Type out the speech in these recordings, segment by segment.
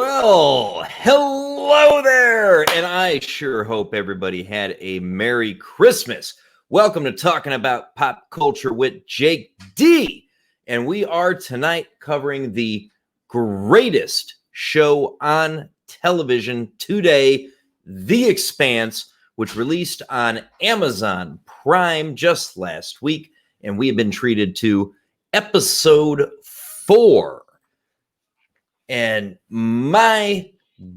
Well, hello there, and I sure hope everybody had a Merry Christmas. Welcome to Talking About Pop Culture with Jake D. And we are tonight covering the greatest show on television today, The Expanse, which released on Amazon Prime just last week. And we have been treated to episode 4. And my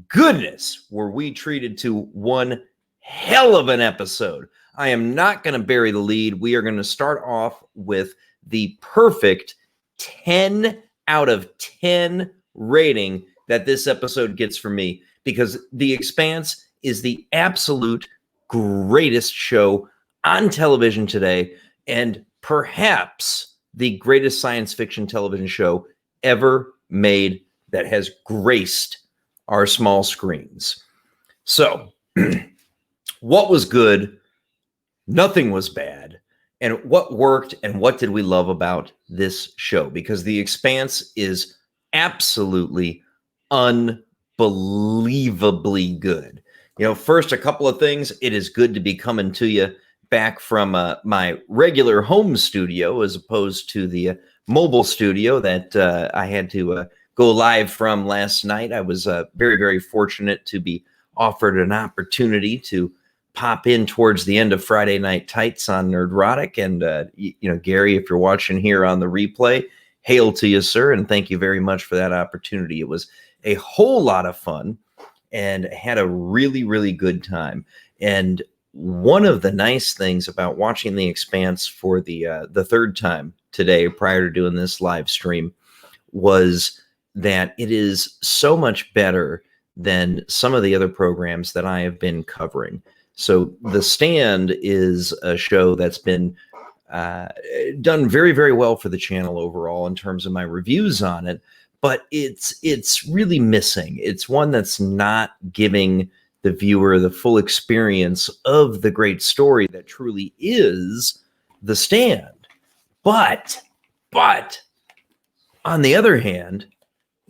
goodness, were we treated to one hell of an episode. I am not going to bury the lead. We are going to start off with the perfect 10 out of 10 rating that this episode gets from me, because The Expanse is the absolute greatest show on television today, and perhaps the greatest science fiction television show ever made that has graced our small screens. So, what was good? Nothing was bad. And what worked and what did we love about this show? Because The Expanse is absolutely unbelievably good. You know, first, a couple of things. It is good to be coming to you back from my regular home studio as opposed to the mobile studio that I had to go live from last night. I was very, very fortunate to be offered an opportunity to pop in towards the end of Friday Night Tights on Nerdrotic. And, Gary, if you're watching here on the replay, hail to you, sir. And thank you very much for that opportunity. It was a whole lot of fun and had a really, really good time. And one of the nice things about watching The Expanse for the third time today, prior to doing this live stream, was that it is so much better than some of the other programs that I have been covering. So The Stand is a show that's been done very, very well for the channel overall in terms of my reviews on it, but it's really missing. It's one that's not giving the viewer the full experience of the great story that truly is The Stand. But on the other hand,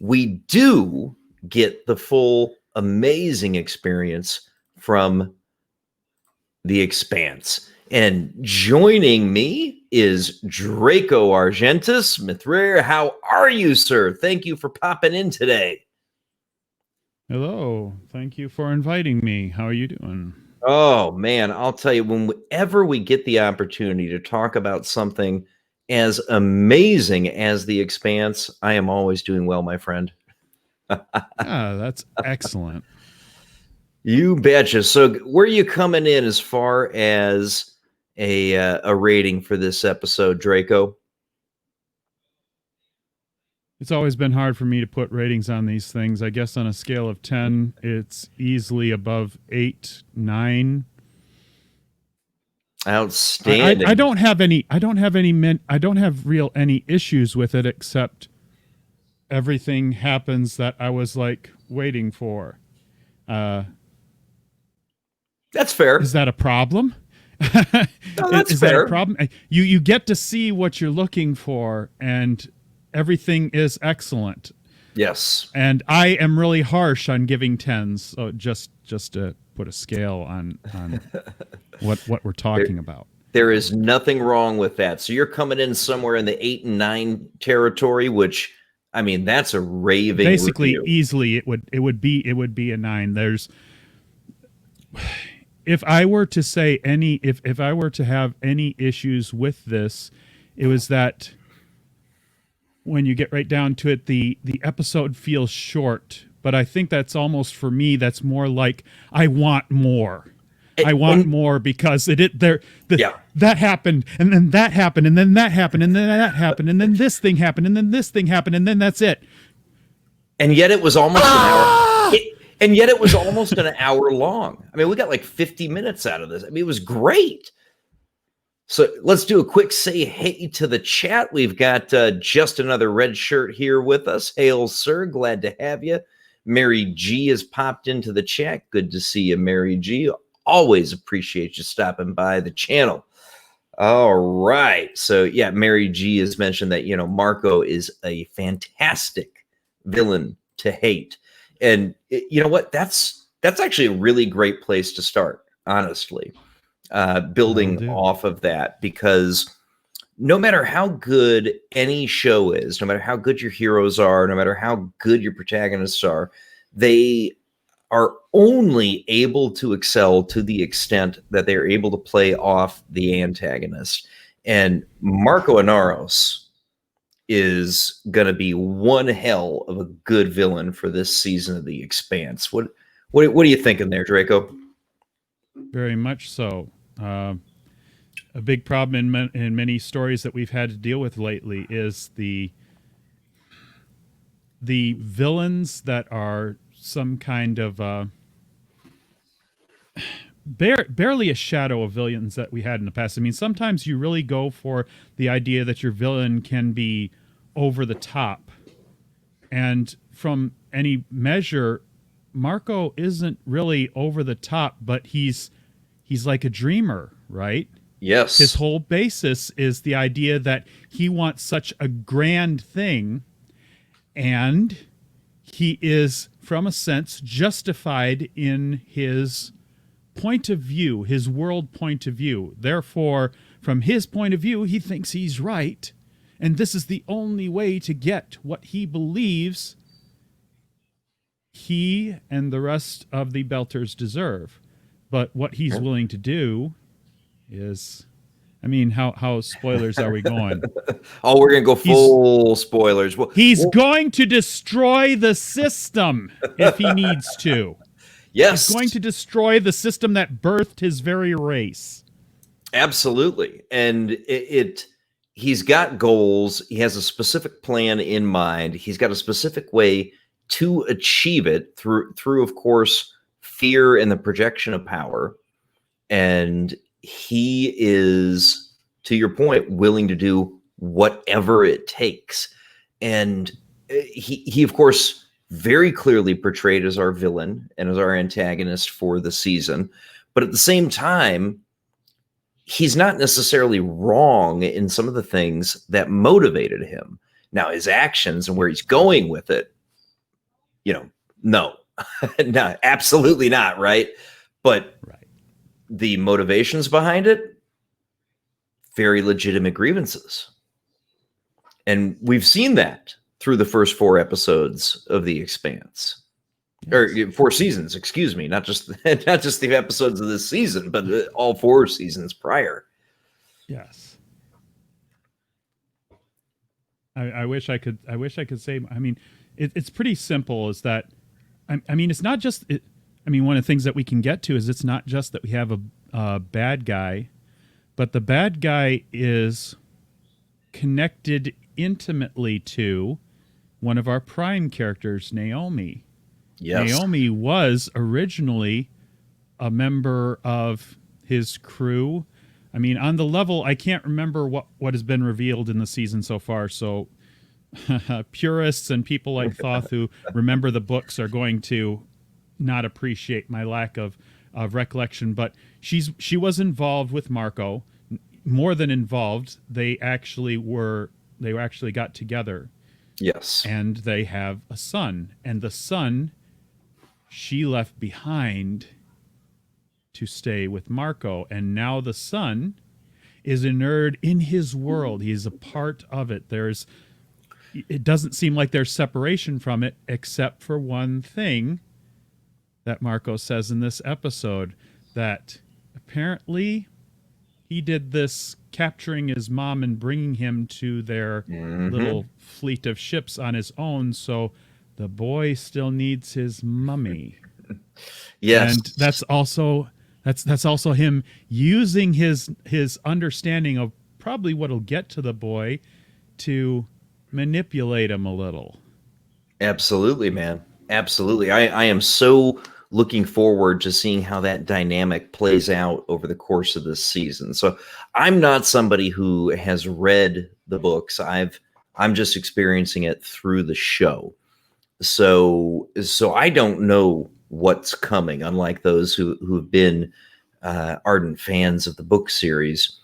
we do get the full amazing experience from The Expanse. And joining me is Draco Argentis. Mithrir, how are you, sir? Thank you for popping in today. Hello. Thank you for inviting me. How are you doing? Oh, man, I'll tell you, whenever we get the opportunity to talk about something as amazing as The Expanse, I am always doing well, my friend. That's excellent. You betcha. So where are you coming in as far as a rating for this episode, Draco? It's always been hard for me to put ratings on these things. I guess on a scale of 10, it's easily above 8, 9. Outstanding. I don't have any real any issues with it, except everything happens that I was like waiting for. That's fair. Is that a problem? No, that's is fair. That a problem? You get to see what you're looking for, and everything is excellent. Yes. And I am really harsh on giving 10s. So just to put a scale on what we're talking about. There is nothing wrong with that. So you're coming in somewhere in the 8 and 9 territory, which, I mean, that's a raving basically review. Easily it would be a 9. There's, if I were to say if I were to have any issues with this, it was that when you get right down to it, the episode feels short. But I think that's almost, for me, that's more like I want more. I want more because that happened, and then that happened, and then that happened, and then that happened, and then this thing happened, and then this thing happened, and then that's it. And yet it was almost an hour. And yet it was almost an hour long. I mean, we got like 50 minutes out of this. I mean, it was great. So let's do a quick say hey to the chat. We've got just another red shirt here with us. Hail, sir. Glad to have you. Mary G has popped into the chat. Good to see you, Mary G. Always appreciate you stopping by the channel. All right. So, yeah, Mary G has mentioned that, Marco is a fantastic villain to hate. And you know what? That's actually a really great place to start, honestly, That'll building do. off of that, because no matter how good any show is, no matter how good your heroes are, no matter how good your protagonists are, they are only able to excel to the extent that they're able to play off the antagonist. And Marco Inaros is going to be one hell of a good villain for this season of The Expanse. What are you thinking there, Draco? Very much so. A big problem in many stories that we've had to deal with lately is the villains that are some kind of barely a shadow of villains that we had in the past. I mean, sometimes you really go for the idea that your villain can be over the top, and from any measure, Marco isn't really over the top, but he's like a dreamer, right? His Yes. whole basis is the idea that he wants such a grand thing, and he is, from a sense, justified in his point of view, his world point of view. Therefore, from his point of view, he thinks he's right, and this is the only way to get what he believes he and the rest of the Belters deserve. But what he's willing to do is, I mean, how spoilers are we going? Oh, we're gonna go He's full spoilers. he's going to destroy the system if he needs to. He's Yes, going to destroy the system that birthed his very race. absolutely. And he's got goals. He has a specific plan in mind. He's got a specific way to achieve it through of course fear and the projection of power. And he is, to your point, willing to do whatever it takes. And he of course very clearly portrayed as our villain and as our antagonist for the season, but at the same time he's not necessarily wrong in some of the things that motivated him. Now his actions and where he's going with it, no. No, absolutely not, right? But Right. the motivations behind it, very legitimate grievances. And we've seen that through the first 4 episodes of The Expanse. Yes. Or 4 seasons, excuse me, not just the episodes of this season, but all 4 seasons prior. Yes. I wish I could say, I mean, it's pretty simple, is that I mean, it's not just I mean, one of the things that we can get to is it's not just that we have a bad guy, but the bad guy is connected intimately to one of our prime characters, Naomi. Yes. Naomi was originally a member of his crew. I mean, on the level, I can't remember what has been revealed in the season so far, so purists and people like Thoth who remember the books are going to not appreciate my lack of recollection, but she was involved with Marco, more than involved. They actually got together. Yes. And they have a son, and the son she left behind to stay with Marco, and now the son is inured in his world. He's a part of it. It doesn't seem like there's separation from it, except for one thing that Marco says in this episode, that apparently he did this capturing his mom and bringing him to their little fleet of ships on his own, so the boy still needs his mummy. Yes. And that's also him using his understanding of probably what'll get to the boy to manipulate him a little. Absolutely, man. Absolutely. I am so looking forward to seeing how that dynamic plays out over the course of this season. So I'm not somebody who has read the books. I'm just experiencing it through the show. So I don't know what's coming, unlike those who've been ardent fans of the book series.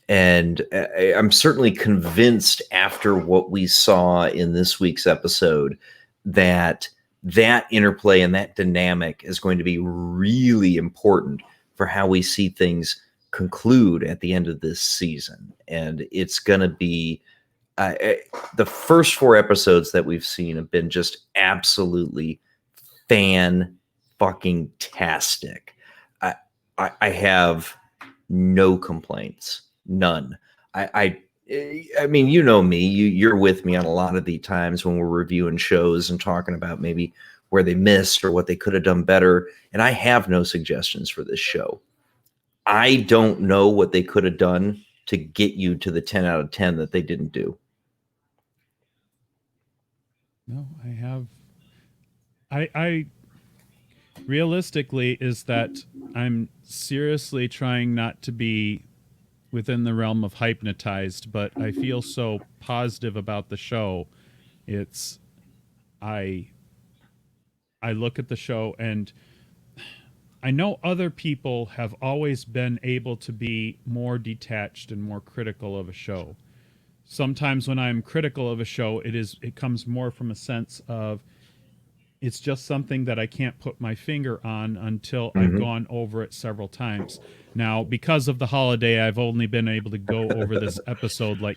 And I'm certainly convinced after what we saw in this week's episode that that interplay and that dynamic is going to be really important for how we see things conclude at the end of this season. And it's going to be the first 4 episodes that we've seen have been just absolutely fan fucking tastic. I have no complaints, none. I mean, you know me. You're with me on a lot of the times when we're reviewing shows and talking about maybe where they missed or what they could have done better. And I have no suggestions for this show. I don't know what they could have done to get you to the 10 out of 10 that they didn't do. No, I have. I realistically is that I'm seriously trying not to be within the realm of hypnotized, but I feel so positive about the show. It's I look at the show and I know other people have always been able to be more detached and more critical of a show. Sometimes when I'm critical of a show, it comes more from a sense of it's just something that I can't put my finger on until I've gone over it several times. Now, because of the holiday, I've only been able to go over this episode like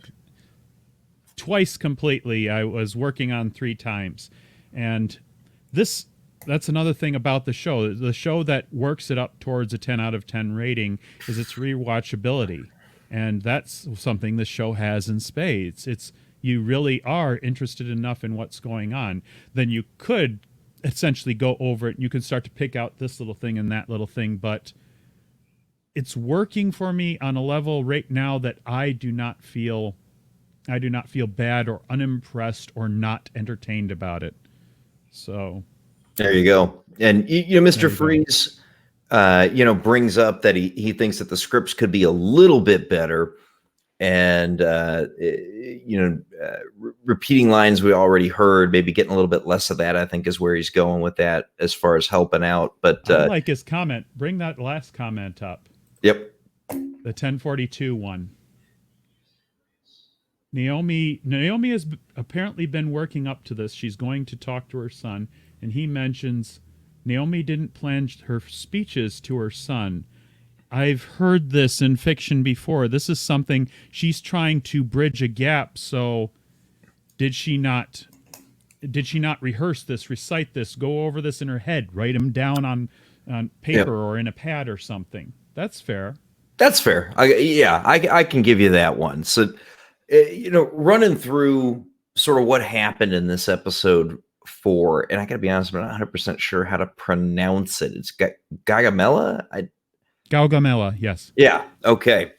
twice completely. I was working on 3 times. And that's another thing about the show. The show that works it up towards a 10 out of 10 rating is its rewatchability. And that's something the show has in spades. It's you really are interested enough in what's going on, then you could essentially go over it and you can start to pick out this little thing and that little thing, but it's working for me on a level right now that I do not feel bad or unimpressed or not entertained about it. So there you go. And you know, Mr. Freeze brings up that he thinks that the scripts could be a little bit better. And, repeating lines we already heard, maybe getting a little bit less of that, I think is where he's going with that as far as helping out. But I like his comment. Bring that last comment up. Yep. The 1042 one. Naomi has apparently been working up to this. She's going to talk to her son, and he mentions Naomi didn't plan her speeches to her son. I've heard this in fiction before. This is something she's trying to bridge a gap. So did she not rehearse this, recite this, go over this in her head, write them down on paper or in a pad or something? That's fair. That's fair. I can give you that one. So, running through sort of what happened in this episode 4, and I got to be honest, I'm not 100% sure how to pronounce it. It's Gagamela? Gaugamela, yes. Yeah. Okay.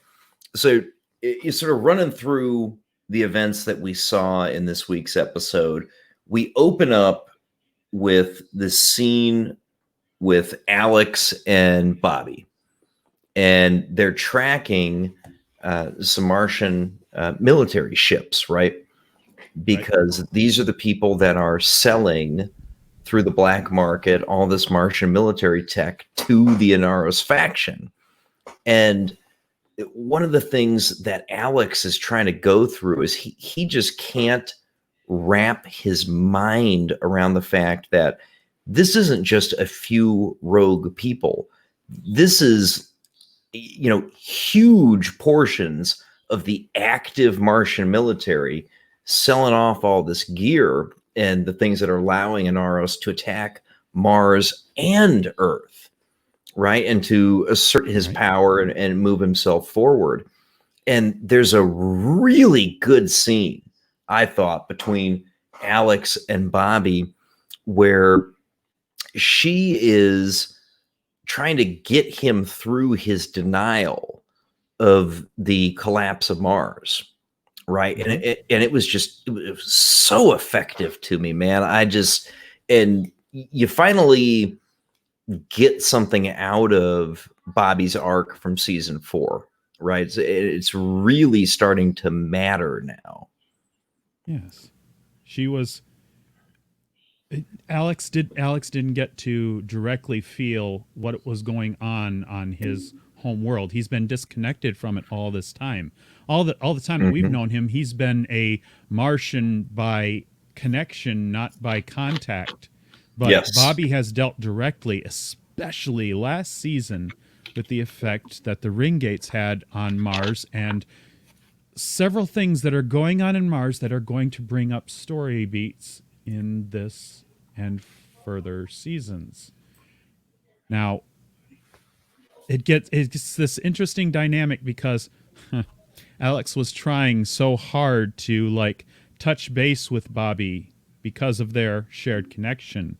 So you're sort of running through the events that we saw in this week's episode. We open up with this scene with Alex and Bobby, and they're tracking some Martian military ships, right? Because these are the people that are selling through the black market all this Martian military tech to the Inaros faction. And one of the things that Alex is trying to go through is he just can't wrap his mind around the fact that this isn't just a few rogue people. This is, huge portions of the active Martian military selling off all this gear and the things that are allowing Inaros to attack Mars and Earth, right? And to assert his power and move himself forward. And there's a really good scene, I thought, between Alex and Bobby where she is trying to get him through his denial of the collapse of Mars. Right. And it was so effective to me, man. And you finally get something out of Bobby's arc from season 4, right? It's really starting to matter now. Yes. Alex didn't get to directly feel what was going on his home world. He's been disconnected from it all this time. All the time that we've known him, he's been a Martian by connection, not by contact. But Yes. Bobby has dealt directly, especially last season, with the effect that the ring gates had on Mars and several things that are going on in Mars that are going to bring up story beats in this and further seasons. Now, it's this interesting dynamic because Alex was trying so hard to like touch base with Bobby because of their shared connection.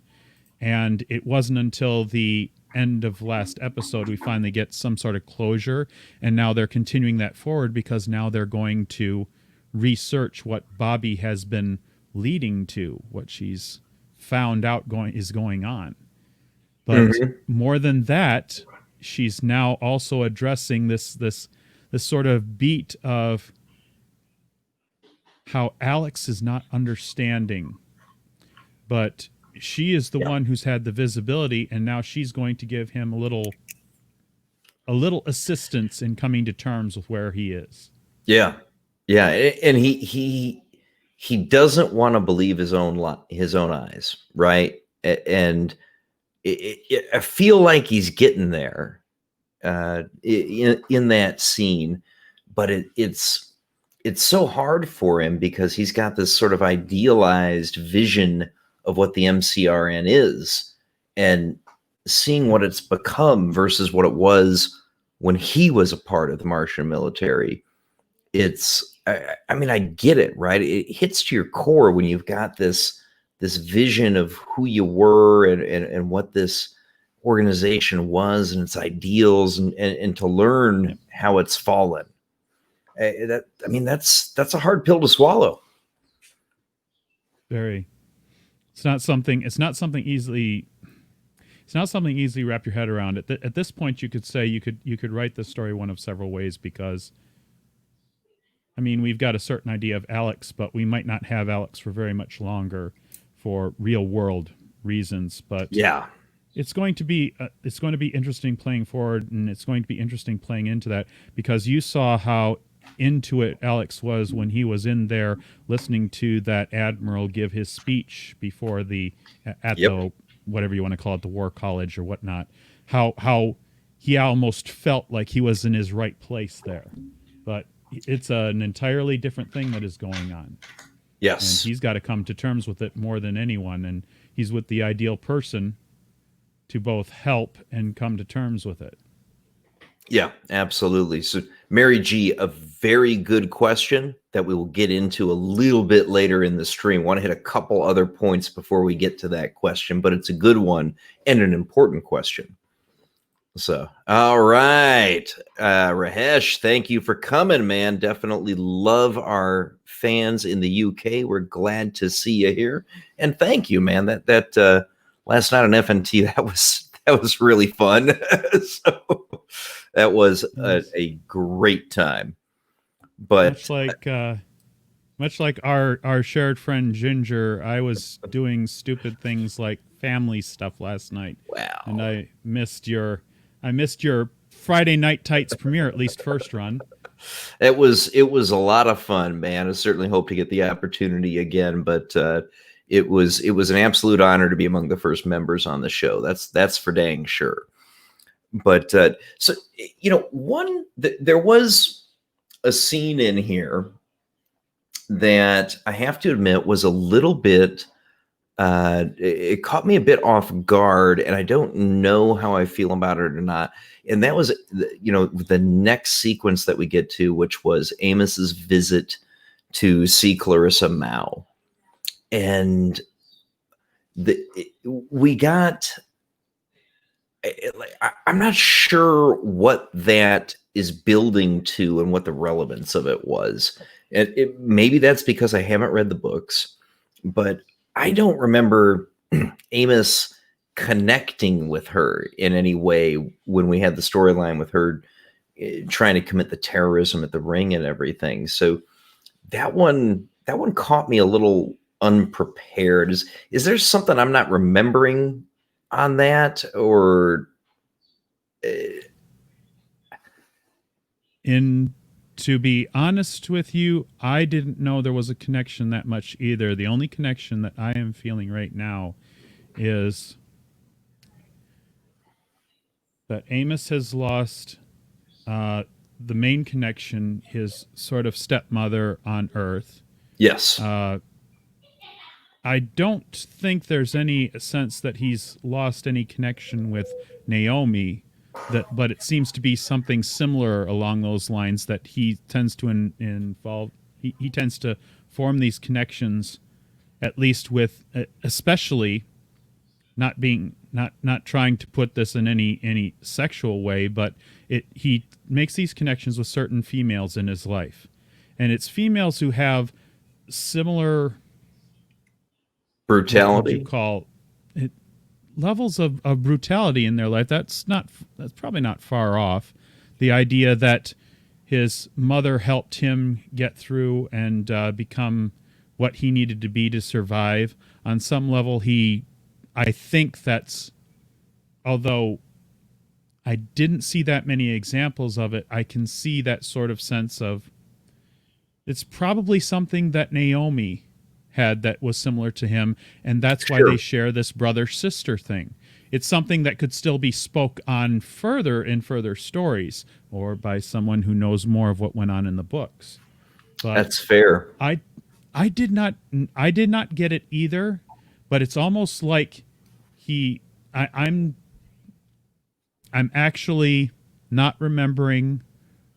And it wasn't until the end of last episode we finally get some sort of closure. And now they're continuing that forward because now they're going to research what Bobby has been leading to, what she's found out is going on. But Mhm. more than that, she's now also addressing this sort of beat of how Alex is not understanding, but she is the Yeah. one who's had the visibility, and now she's going to give him a little assistance in coming to terms with where he is. Yeah. Yeah. And he doesn't want to believe his own eyes, right? And I feel like he's getting there in that scene, but it's so hard for him because he's got this sort of idealized vision of what the MCRN is, and seeing what it's become versus what it was when he was a part of the Martian military. I mean, I get it, right? It hits to your core when you've got this vision of who you were, and what this organization was and its ideals, and to learn Yep. how it's fallen. I mean, that's a hard pill to swallow. Very. It's not something easily. It's not something easily wrap your head around. At this point, you could say you could write this story one of several ways because, I mean, we've got a certain idea of Alex, but we might not have Alex for very much longer for real world reasons. But Yeah. it's going to be interesting playing forward, and it's going to be interesting playing into that because you saw how into it Alex was when he was in there listening to that admiral give his speech before at Yep. the whatever you want to call it, the war college or whatnot. How he almost felt like he was in his right place there, but it's an entirely different thing that is going on, and Yes. he's got to come to terms with it more than anyone, and he's with the ideal person to both help and come to terms with it. Yeah, absolutely. So, Mary G, a very good question that we will get into a little bit later in the stream. I want to hit a couple other points before we get to that question, but it's a good one and an important question. So, all right. Rahesh, thank you for coming, man. Definitely love our fans in the UK. We're glad to see you here. And thank you, man. That last night on FNT, that was really fun. So that was Yes. a great time. But Much like our shared friend Ginger, I was doing stupid things like family stuff last night, and wow. I missed your Friday Night Tights premiere, at least first run. It was a lot of fun, man. I certainly hope to get the opportunity again, but it was an absolute honor to be among the first members on the show. That's for dang sure. But so there was a scene in here that I have to admit was a little bit it caught me a bit off guard, and I don't know how I feel about it or not. And that was, the next sequence that we get to, which was Amos's visit to see Clarissa Mao. And we got, I'm not sure what that is building to and what the relevance of it was. And maybe that's because I haven't read the books, but I don't remember Amos connecting with her in any way when we had the storyline with her trying to commit the terrorism at the ring and everything. So that one caught me a little unprepared. Is there something I'm not remembering on that, or uh, And to be honest with you, I didn't know there was a connection that much either. The only connection that I am feeling right now is that Amos has lost the main connection, his sort of stepmother on Earth. Yes. I don't think there's any sense that he's lost any connection with Naomi, but it seems to be something similar along those lines, that he tends to involve. He tends to form these connections, at least with, especially not trying to put this in any sexual way, but he makes these connections with certain females in his life, and it's females who have similar, what would you Brutality. call it, levels of brutality in their life. That's probably not far off. The idea that his mother helped him get through and become what he needed to be to survive. On some level, I think that's, although I didn't see that many examples of it, I can see that sort of sense of, it's probably something that Naomi had that was similar to him, and that's why they share this brother-sister thing. It's something that could still be spoke on further in further stories, or by someone who knows more of what went on in the books. But That's fair. I did not get it either, but it's almost like I'm actually not remembering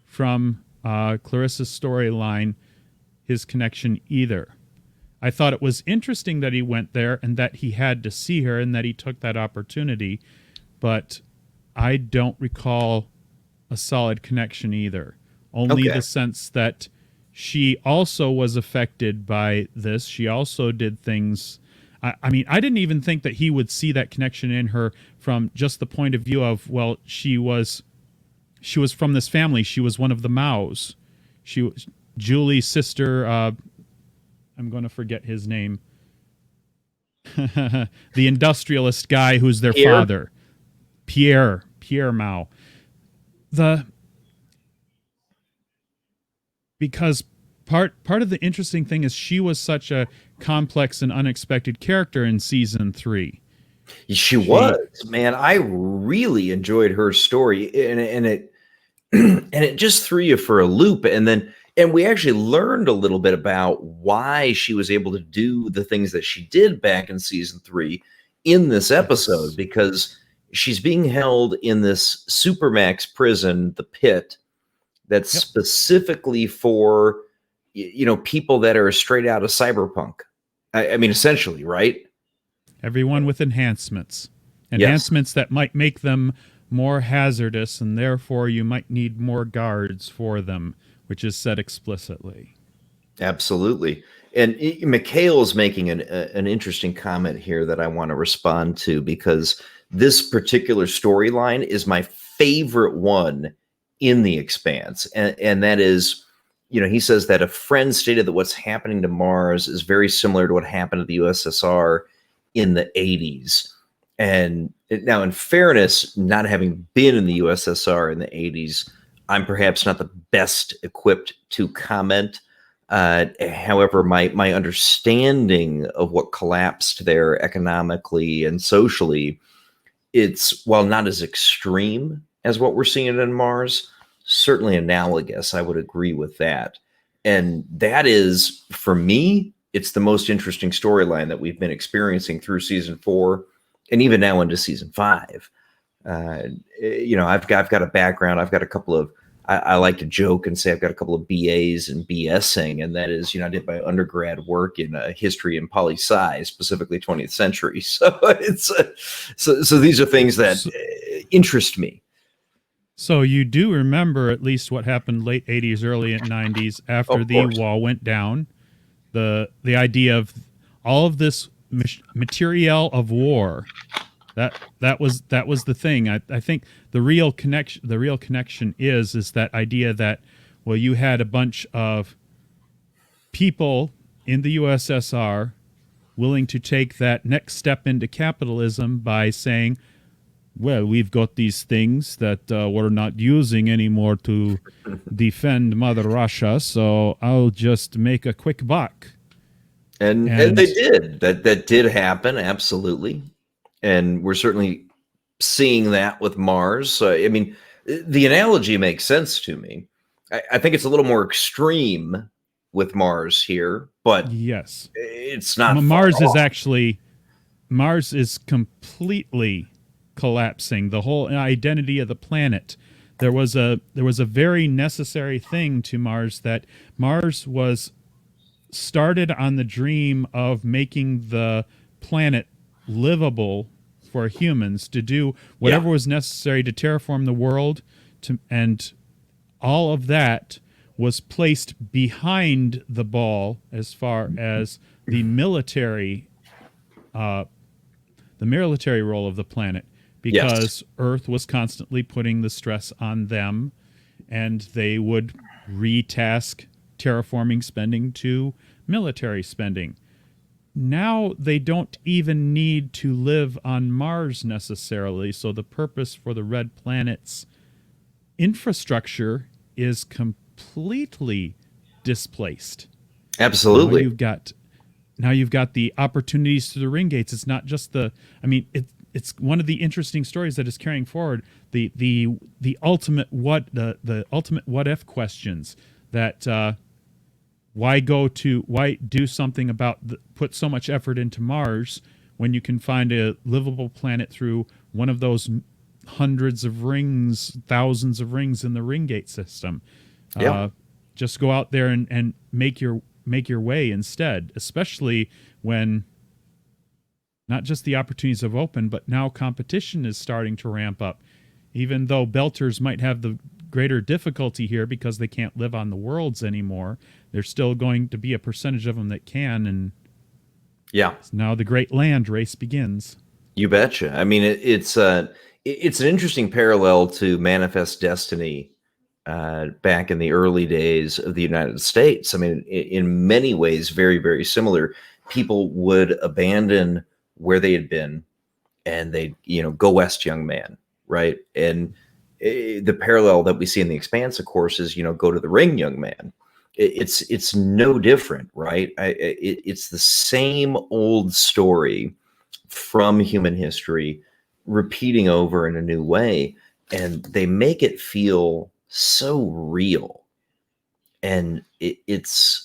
from Clarissa's storyline his connection either. I thought it was interesting that he went there and that he had to see her and that he took that opportunity, but I don't recall a solid connection either. Only the sense that she also was affected by this. She also did things. I mean, I didn't even think that he would see that connection in her from just the point of view of, well, she was from this family. She was one of the Maos. She was Julie's sister. I'm going to forget his name. The industrialist guy who's their father. Pierre Mao. Because part of the interesting thing is she was such a complex and unexpected character in season 3. She was, man. I really enjoyed her story, and it and it just threw you for a loop. And we actually learned a little bit about why she was able to do the things that she did back in season 3 in this episode, because she's being held in this supermax prison, the Pit, that's specifically for, people that are straight out of cyberpunk. I mean, essentially, right? Everyone with enhancements that might make them more hazardous, and therefore you might need more guards for them, which is said explicitly. Absolutely. And Mikhail is making an interesting comment here that I want to respond to, because this particular storyline is my favorite one in The Expanse. And that is, he says that a friend stated that what's happening to Mars is very similar to what happened to the USSR in the 80s. And now, in fairness, not having been in the USSR in the 80s, I'm perhaps not the best equipped to comment. However, my understanding of what collapsed there economically and socially, it's, while not as extreme as what we're seeing in Mars, certainly analogous. I would agree with that. And that is, for me, it's the most interesting storyline that we've been experiencing through season 4 and even now into season 5. I've got a background. I've got a couple of, I like to joke and say I've got a couple of BAs and BSing, and that is, I did my undergrad work in history and poli-sci, specifically 20th century. So it's so these are things that interest me. So you do remember at least what happened late 80s, early 90s after the wall went down. The idea of all of this materiel of war. That was the thing. I think the real connection is that idea that, well, you had a bunch of people in the USSR willing to take that next step into capitalism by saying, well, we've got these things that we're not using anymore to defend Mother Russia, so I'll just make a quick buck. And they did. That did happen, absolutely. And we're certainly seeing that with Mars. I mean, the analogy makes sense to me. I think it's a little more extreme with Mars here, but Yes. it's not far Mars is off. actually Mars is completely collapsing. The whole identity of the planet. There was a very necessary thing to Mars, that Mars was started on the dream of making the planet livable for humans, to do Yeah. whatever was necessary to terraform the world, and all of that was placed behind the ball as far as the military role of the planet, Yes. because Earth was constantly putting the stress on them, and they would retask terraforming spending to military spending. Now they don't even need to live on Mars necessarily, so the purpose for the red planet's infrastructure is completely displaced. Now Absolutely. you've got the opportunities through the ring gates. It's not just the, I mean, it's one of the interesting stories that is carrying forward the ultimate the ultimate what if questions, that why do something about put so much effort into Mars when you can find a livable planet through one of those hundreds of rings, thousands of rings in the ring gate system. Yeah. Just go out there and make your way instead, especially when not just the opportunities have opened, but now competition is starting to ramp up. Even though belters might have the greater difficulty here because they can't live on the worlds anymore, there's still going to be a percentage of them that can, and Yeah. now the great land race begins. You betcha. I mean, it's an interesting parallel to Manifest Destiny back in the early days of the United States. I mean, in many ways, very, very similar. People would abandon where they had been, and they, go west, young man, right? And the parallel that we see in the Expanse, of course, is, go to the ring, young man. It's no different, right? It's the same old story from human history repeating over in a new way, and they make it feel so real. And it's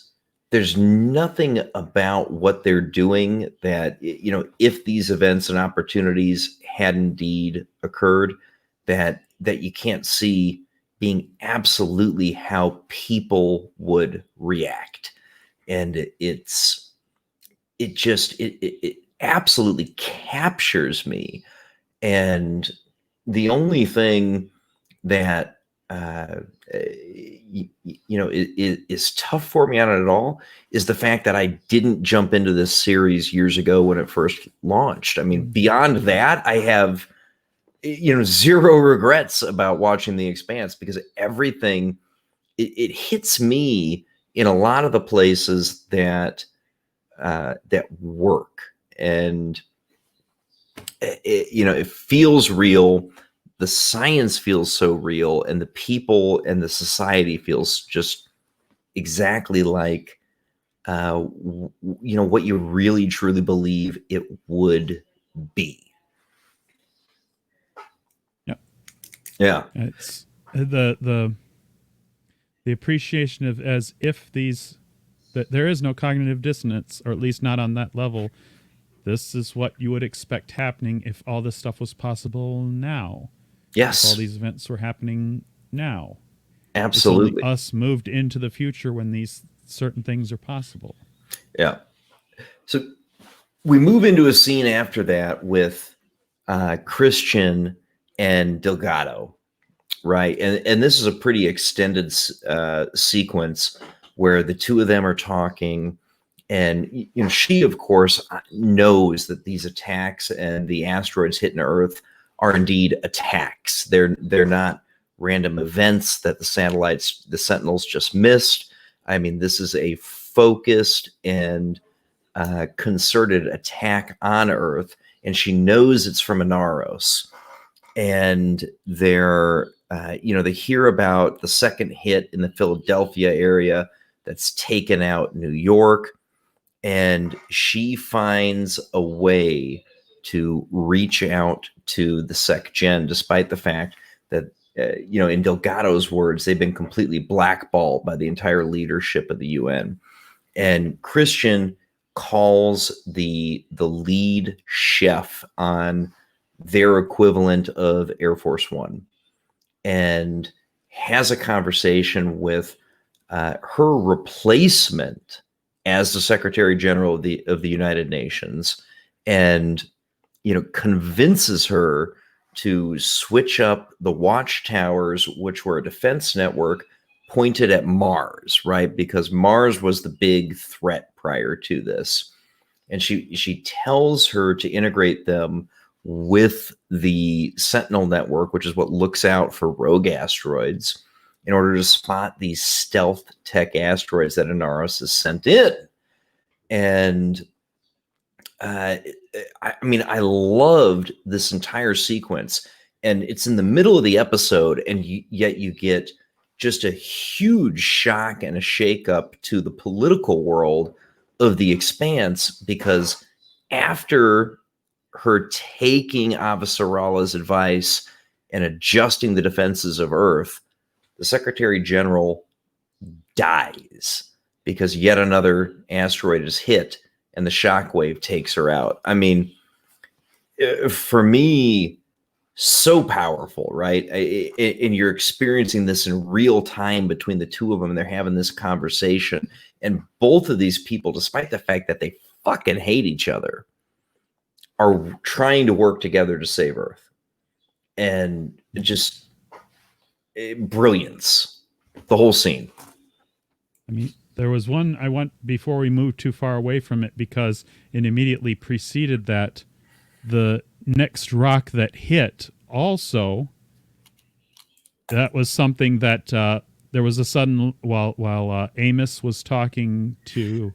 there's nothing about what they're doing that, if these events and opportunities had indeed occurred, that you can't see being absolutely how people would react. And it absolutely captures me. And the only thing that is tough for me on it at all is the fact that I didn't jump into this series years ago when it first launched. I mean, beyond that, I have zero regrets about watching The Expanse, because everything it hits me in a lot of the places that work. And it feels real. The science feels so real, and the people and the society feels just exactly like what you really truly believe it would be. Yep. Yeah. It's the appreciation of, as if that there is no cognitive dissonance, or at least not on that level. This is what you would expect happening if all this stuff was possible now. If all Yes. these events were happening now. It's only Absolutely. us moved into the future when these certain things are possible. Yeah. So we move into a scene after that with Christian and Delgado, right? And this is a pretty extended sequence where the two of them are talking, and she, of course, knows that these attacks and the asteroids hitting Earth are indeed attacks. They're not random events that the Sentinels just missed. I mean, this is a focused and concerted attack on Earth, and she knows it's from Inaros. And they hear about the second hit in the Philadelphia area that's taken out New York, and she finds a way to reach out to the Sec Gen, despite the fact that, in Delgado's words, they've been completely blackballed by the entire leadership of the UN. And Christian calls the lead chef on their equivalent of Air Force One and has a conversation with her replacement as the Secretary General of the United Nations, and convinces her to switch up the watchtowers, which were a defense network pointed at Mars, right? Because Mars was the big threat prior to this. And she tells her to integrate them with the Sentinel network, which is what looks out for rogue asteroids, in order to spot these stealth tech asteroids that Inaros has sent in. And I mean, I loved this entire sequence, and it's in the middle of the episode, and yet you get just a huge shock and a shakeup to the political world of the Expanse, because after her taking Avasarala's advice and adjusting the defenses of Earth, the Secretary General dies because yet another asteroid is hit and the shockwave takes her out. I mean, for me, so powerful, right? And you're experiencing this in real time between the two of them, and they're having this conversation. And both of these people, despite the fact that they fucking hate each other, are trying to work together to save Earth. And just brilliance, the whole scene. I mean, there was one I want before we move too far away from it, because it immediately preceded that. The next rock that hit also, that was something that there was a sudden, while Amos was talking to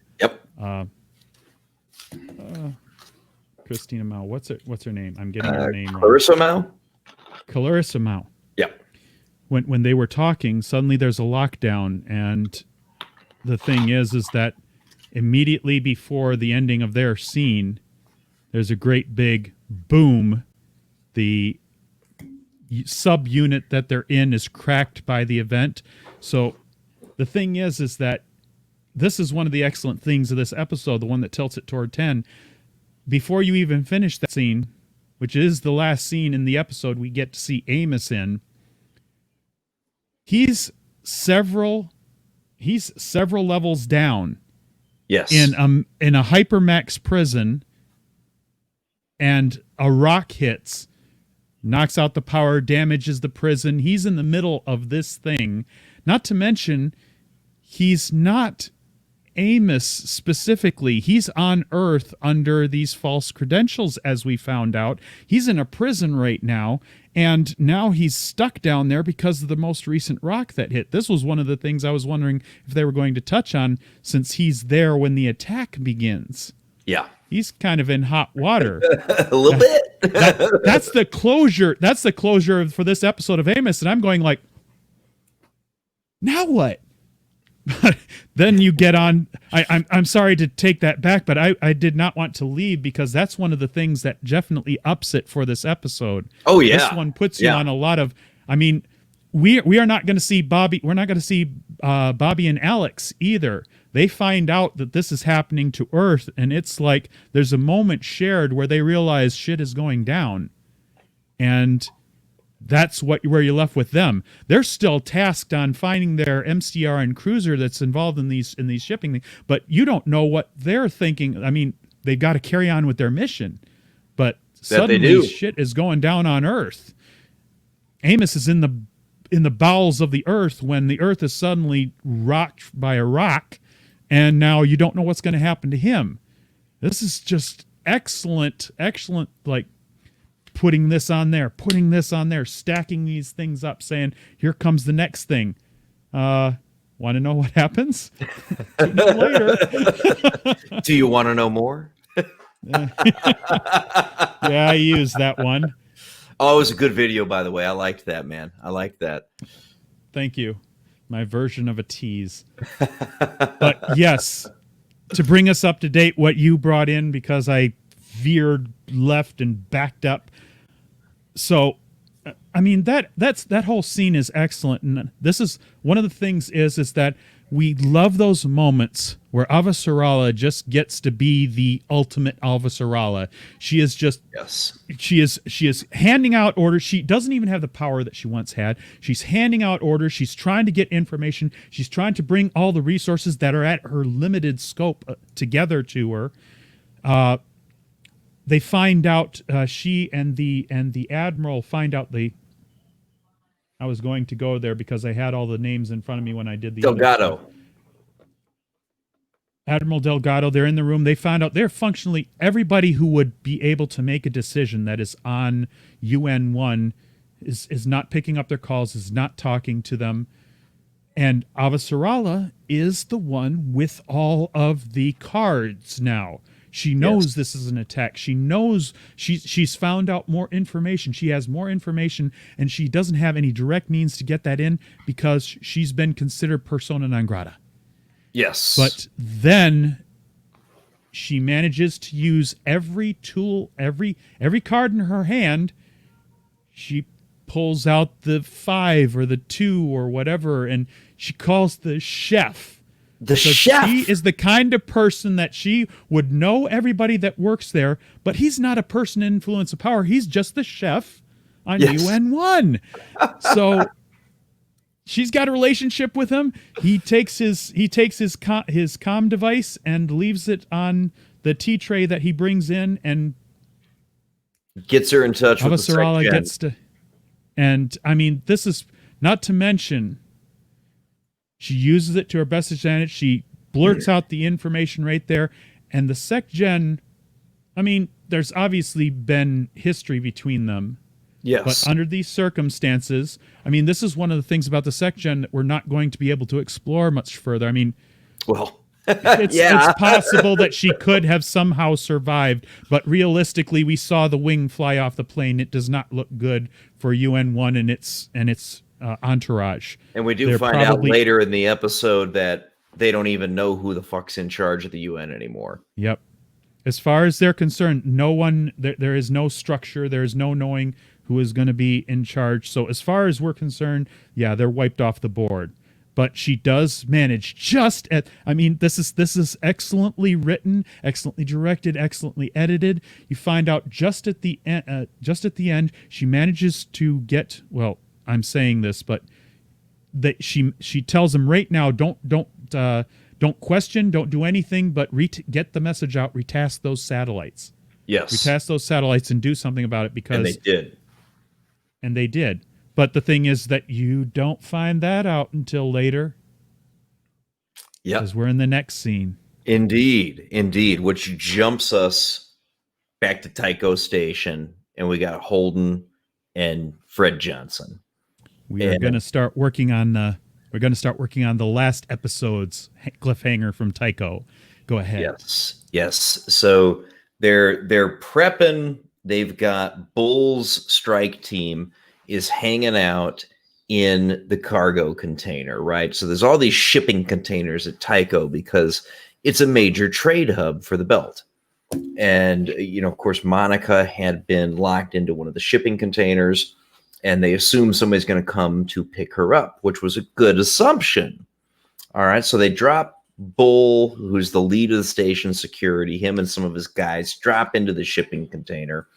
Christina Mao. What's her name? I'm getting her name wrong. Clarissa Mao? Clarissa Mao. Yeah. When they were talking, suddenly there's a lockdown, and the thing is that immediately before the ending of their scene, there's a great big boom. The subunit that they're in is cracked by the event. So the thing is that this is one of the excellent things of this episode, the one that tilts it toward 10. Before you even finish that scene, which is the last scene in the episode we get to see Amos in, he's several levels down. Yes. In a hypermax prison, and a rock hits, knocks out the power, damages the prison. He's in the middle of this thing. Not to mention, he's not Amos specifically. He's on Earth under these false credentials, as we found out. He's in a prison right now, and now he's stuck down there because of the most recent rock that hit. This was one of the things I was wondering if they were going to touch on, since he's there when the attack begins. Yeah. He's kind of in hot water. A little bit. That's the closure. That's the closure for this episode of Amos. And I'm going like, now what? Then you get on. I'm sorry to take that back, but I did not want to leave, because that's one of the things that definitely ups it for this episode. Oh yeah. This one puts you on a lot of, I mean, we are not going to see Bobby. We're not going to see Bobby and Alex either. They find out that this is happening to Earth, and it's like there's a moment shared where they realize shit is going down, and that's where you're left with them. They're still tasked on finding their MCR and cruiser that's involved in these shipping things, but you don't know what they're thinking. I mean, they've got to carry on with their mission, but suddenly shit is going down on Earth. Amos is in the bowels of the Earth when the Earth is suddenly rocked by a rock, and now you don't know what's going to happen to him. This is just excellent, like putting this on there, stacking these things up, saying, here comes the next thing. Want to know what happens? Later. Do you want to know more? Yeah, I used that one. Oh, it was a good video, by the way. I liked that, man. I liked that. Thank you. My version of a tease. But yes, to bring us up to date, what you brought in, because I veered left and backed up. So, I mean, that whole scene is excellent, and this is one of the things is that we love those moments where Avasarala just gets to be the ultimate Avasarala. She is just Yes. she is handing out orders. She doesn't even have the power that she once had. She's handing out orders. She's trying to get information. She's trying to bring all the resources that are at her limited scope together to her. They find out she and the admiral find out I was going to go there because I had all the names in front of me when I did the Delgado. Admiral Delgado. They're in the room. They found out they're functionally everybody who would be able to make a decision that is on UN-1 is not picking up their calls, is not talking to them. And Avasarala is the one with all of the cards now. She knows this is an attack. She knows she's found out more information. She has more information, and she doesn't have any direct means to get that in because she's been considered persona non grata. Yes. But then she manages to use every tool, every card in her hand. She pulls out the 5 or the 2 or whatever, and she calls the chef. The chef. She is the kind of person that she would know everybody that works there, but he's not a person in influence of power. He's just the chef on UN-1. So she's got a relationship with him. He takes his comm device and leaves it on the tea tray that he brings in, and gets her in touch with Avasarala gets to. And I mean, this is not to mention. She uses it to her best advantage. She blurts out the information right there. And the Sec Gen, I mean, there's obviously been history between them. Yes. But under these circumstances, I mean, this is one of the things about the Sec Gen that we're not going to be able to explore much further. I mean, well, it's possible that she could have somehow survived, but realistically, we saw the wing fly off the plane. It does not look good for UN-1 and its entourage. And we do find out later in the episode that they don't even know who the fuck's in charge of the UN anymore. Yep. As far as they're concerned, no one, there is no structure. There is no knowing who is going to be in charge. So as far as we're concerned, yeah, they're wiped off the board. But she does manage I mean, this is excellently written, excellently directed, excellently edited. You find out just at the end, she manages to get, well, I'm saying this, but that she tells him right now, don't question, don't do anything, but get the message out, retask those satellites. Yes. Retask those satellites and do something about it because... And they did. But the thing is that you don't find that out until later. Yeah. Because we're in the next scene. Indeed. Which jumps us back to Tycho Station, and we got Holden and Fred Johnson. We're going to start working on the last episode's cliffhanger from Tycho. Go ahead. Yes. So they're prepping. They've got Bull's strike team is hanging out in the cargo container, right? So there's all these shipping containers at Tycho because it's a major trade hub for the belt. And, of course, Monica had been locked into one of the shipping containers, and they assume somebody's going to come to pick her up, which was a good assumption. All right, so they drop Bull, who's the lead of the station security, him and some of his guys drop into the shipping container,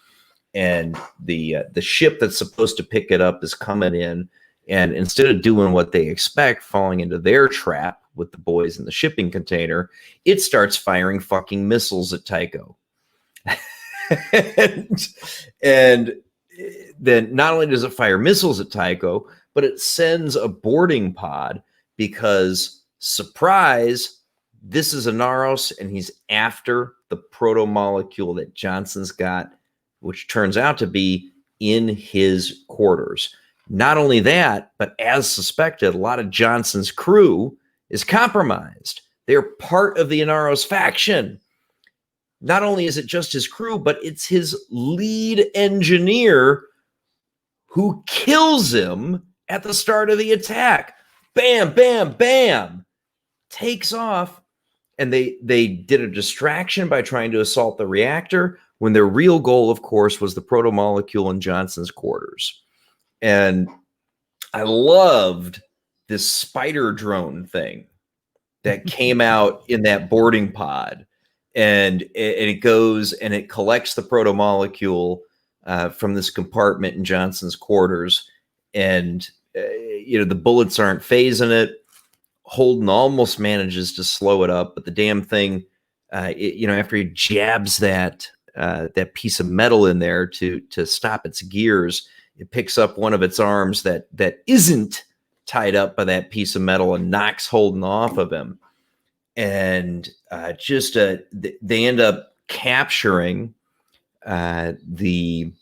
and the ship that's supposed to pick it up is coming in, and instead of doing what they expect, falling into their trap with the boys in the shipping container, it starts firing fucking missiles at Tycho. and then not only does it fire missiles at Tycho, but it sends a boarding pod because, surprise, this is Inaros, and he's after the proto-molecule that Johnson's got, which turns out to be in his quarters. Not only that, but as suspected, a lot of Johnson's crew is compromised. They're part of the Inaros faction. Not only is it just his crew, but it's his lead engineer who kills him at the start of the attack. Bam, bam, bam. Takes off. And they did a distraction by trying to assault the reactor, when their real goal, of course, was the proto-molecule in Johnson's quarters. And I loved this spider drone thing that came out in that boarding pod, and it goes and it collects the proto-molecule from this compartment in Johnson's quarters, and the bullets aren't phasing it. Holden almost manages to slow it up, but the damn thing, after he jabs that piece of metal in there to stop its gears, it picks up one of its arms that isn't tied up by that piece of metal and knocks Holden off of him. And they end up capturing the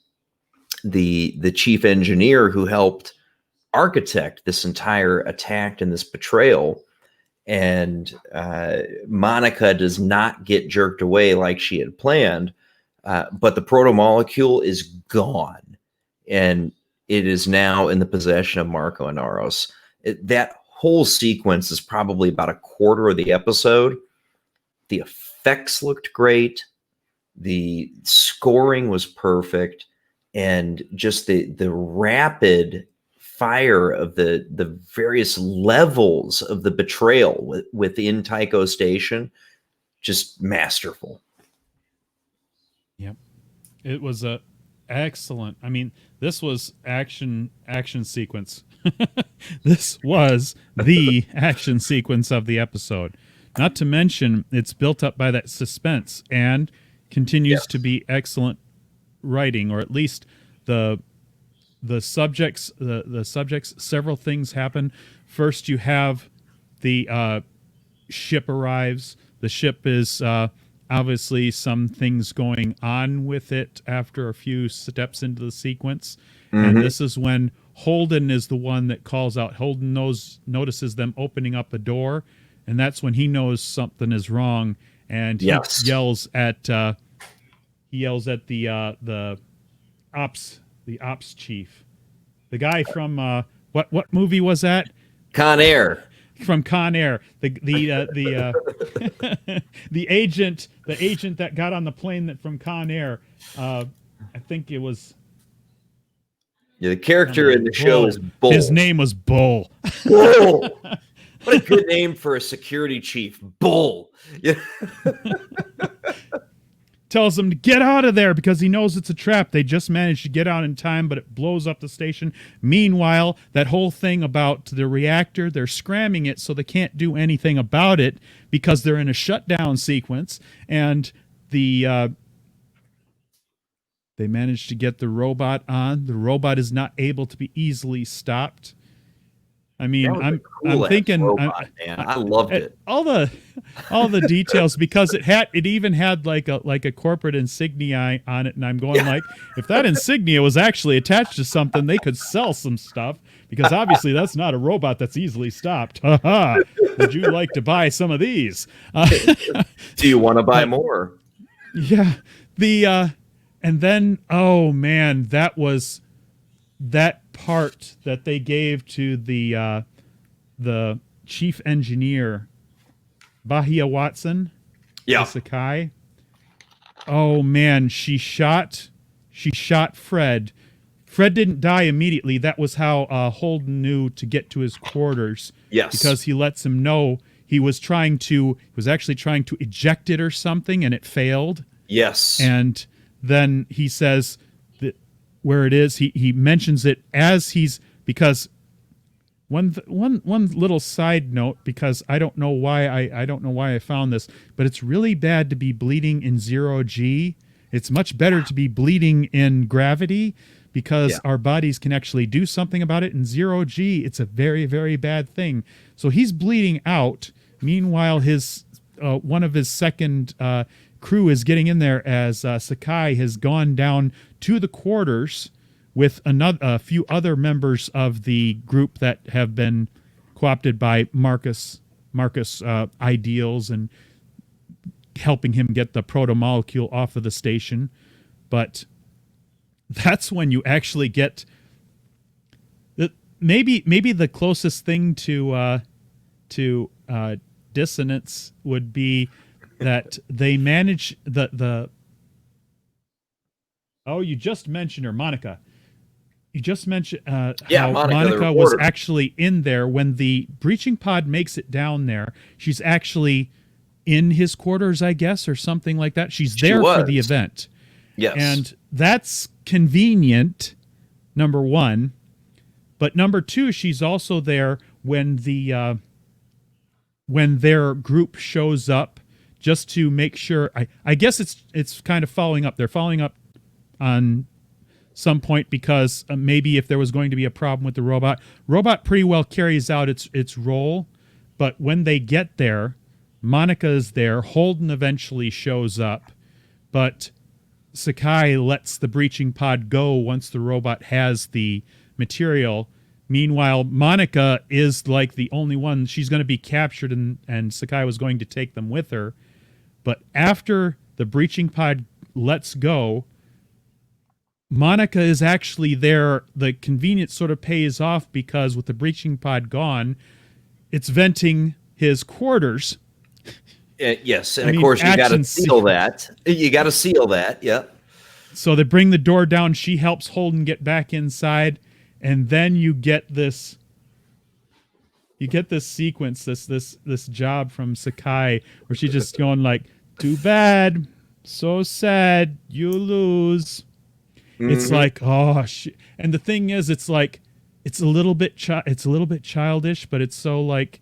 chief engineer who helped architect this entire attack and this betrayal. And Monica does not get jerked away like she had planned, but the proto-molecule is gone, and it is now in the possession of Marco Inaros. That whole sequence is probably about a quarter of the episode. The effects looked great. The scoring was perfect. And just the rapid fire of the various levels of the betrayal within Tycho Station, just masterful. Yep. It was excellent. I mean, this was action sequence. This was the action sequence of the episode. Not to mention, it's built up by that suspense and continues to be excellent writing, or at least the subjects. The subjects. Several things happen. First, you have the ship arrives. The ship is obviously some things going on with it after a few steps into the sequence, and this is when Holden is the one that calls out. Holden notices them opening up a door, and that's when he knows something is wrong, and he yells at the ops chief, the guy from what movie was that? Con Air. From Con Air, the the agent that got on the plane from Con Air. I think it was. Yeah, the character in the show is Bull. His name was Bull. Bull. What a good name for a security chief, Bull. Yeah. Tells them to get out of there because he knows it's a trap. They just managed to get out in time, but it blows up the station. Meanwhile, that whole thing about the reactor, they're scramming it so they can't do anything about it because they're in a shutdown sequence, and they managed to get the robot on. The robot is not able to be easily stopped. I mean, I'm thinking, robot, I loved it. All the details, because it even had like a corporate insignia on it, and I'm going like, if that insignia was actually attached to something, they could sell some stuff, because obviously that's not a robot that's easily stopped. Haha! Would you like to buy some of these? Do you want to buy more? Yeah. And then, oh man, that part that they gave to the chief engineer, Bahia Watson, Sakai. Oh man, she shot Fred. Fred didn't die immediately. That was how Holden knew to get to his quarters. Yes, because he lets him know he was actually trying to eject it or something, and it failed. Yes, and then he says that where it is, he mentions it as he's, because one little side note, because I don't know why I found this, but it's really bad to be bleeding in 0G. It's much better to be bleeding in gravity, because our bodies can actually do something about it. In 0G, it's a very, very bad thing. So he's bleeding out. Meanwhile, his one of his second crew is getting in there as Sakai has gone down to the quarters with a few other members of the group that have been co-opted by Marcus ideals and helping him get the proto-molecule off of the station. But that's when you actually get maybe the closest thing to dissonance would be that they manage the Oh, you just mentioned her, Monica. You just mentioned Yeah, how Monica, the Monica was reporter. actually in there when the breaching pod makes it down there. She's actually in his quarters, I guess, or something like that. She's She there for the was. event. Yes. And that's convenient, number one. But number two, she's also there when their group shows up, just to make sure. I guess it's kind of following up. They're following up on some point because maybe if there was going to be a problem with the robot pretty well carries out its role. But when they get there, Monica is there. Holden eventually shows up, but Sakai lets the breaching pod go once the robot has the material. Meanwhile, Monica is like the only one. She's going to be captured, and Sakai was going to take them with her. But after the breaching pod lets go, Monica is actually there. The convenience sort of pays off because with the breaching pod gone, it's venting his quarters. Yes, and I of mean, course you got to action seal sequence. that. You got to seal that. Yep. So they bring the door down. She helps Holden get back inside, and then you get this. You get this sequence, this job from Sakai, where she's just going like, "Too bad, so sad, you lose." It's like, oh shit. And the thing is, it's like, it's a little bit childish, but it's so like,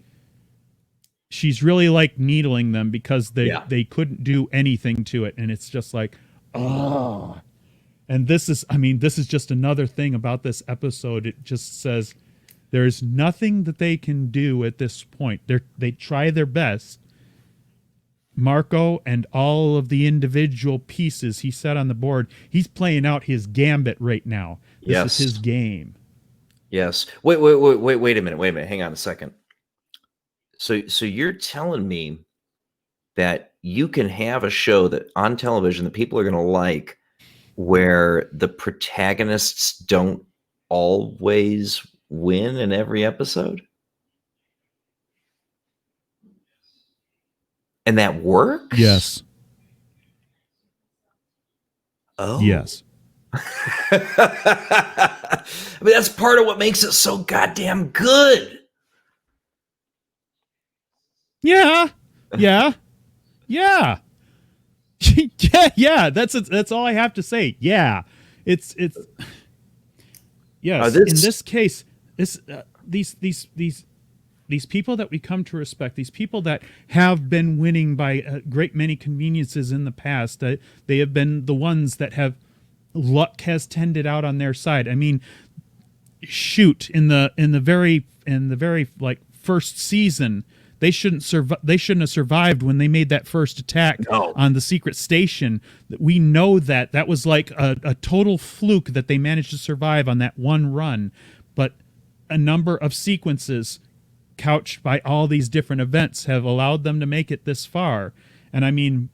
she's really like needling them because they couldn't do anything to it, and it's just like, oh. And this is just another thing about this episode. It just says there's nothing that they can do at this point. They try their best. Marco and all of the individual pieces he set on the board, he's playing out his gambit right now. This is his game. Yes. Wait a minute. Hang on a second. So you're telling me that you can have a show that on television that people are going to like, where the protagonists don't always win in every episode? And that works? Yes. Oh. Yes. I mean, that's part of what makes it so goddamn good. Yeah. Yeah. Yeah. yeah. That's all I have to say. Yeah. It's yes. In this case, these people that we come to respect, these people that have been winning by a great many conveniences in the past, they have been the ones that have luck has tended out on their side. I mean, shoot, in the very like first season, they shouldn't have survived when they made that first attack on the secret station. We know that was like a total fluke that they managed to survive on that one run, but a number of sequences couched by all these different events have allowed them to make it this far. And I mean,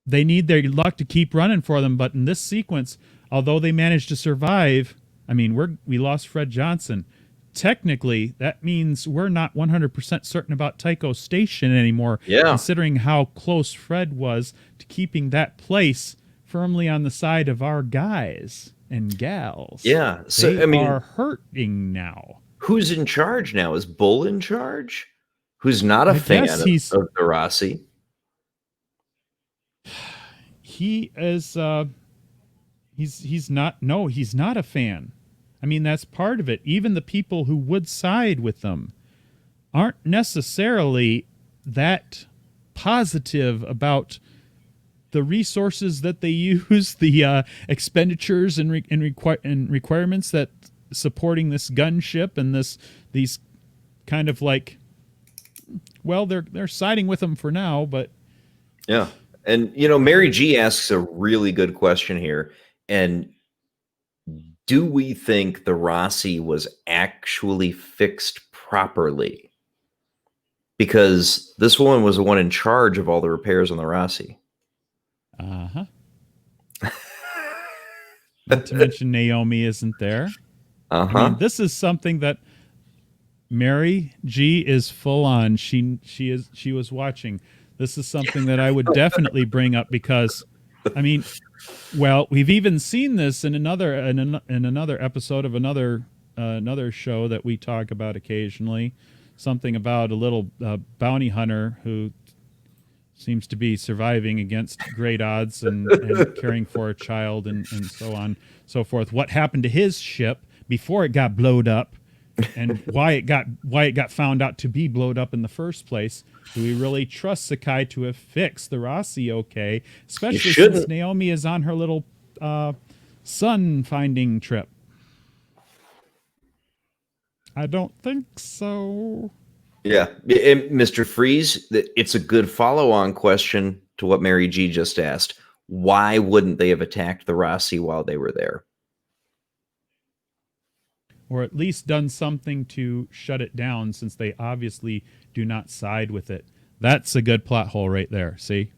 they need their luck to keep running for them, but in this sequence, although they managed to survive, I mean, we lost Fred Johnson. Technically, that means we're not 100% certain about Tycho Station anymore, considering how close Fred was to keeping that place firmly on the side of our guys and gals. Yeah. So they are hurting now. Who's in charge now? Is Bull in charge? Who's not a fan of the Rossi? He is he's not a fan. I mean, that's part of it. Even the people who would side with them aren't necessarily that positive about the resources that they use, the expenditures and requirements that supporting this gunship and these kind of like, well, they're siding with them for now, but yeah. And Mary G asks a really good question here. And do we think the Rossi was actually fixed properly? Because this woman was the one in charge of all the repairs on the Rossi. Uh-huh. Not to mention Naomi isn't there. Uh-huh. I mean, this is something that Mary G is full on. She was watching. This is something that I would definitely bring up because, I mean, Well, we've even seen this in another episode of another show that we talk about occasionally. Something about a little bounty hunter who seems to be surviving against great odds and caring for a child and so on, so forth. What happened to his ship before it got blowed up, and why it got found out to be blowed up in the first place? Do we really trust Sakai to have fixed the Rossi okay? Especially since Naomi is on her little sun finding trip. I don't think so. Yeah. And Mr. Freeze, it's a good follow-on question to what Mary G just asked. Why wouldn't they have attacked the Rossi while they were there? Or at least done something to shut it down, since they obviously do not side with it. That's a good plot hole right there. See?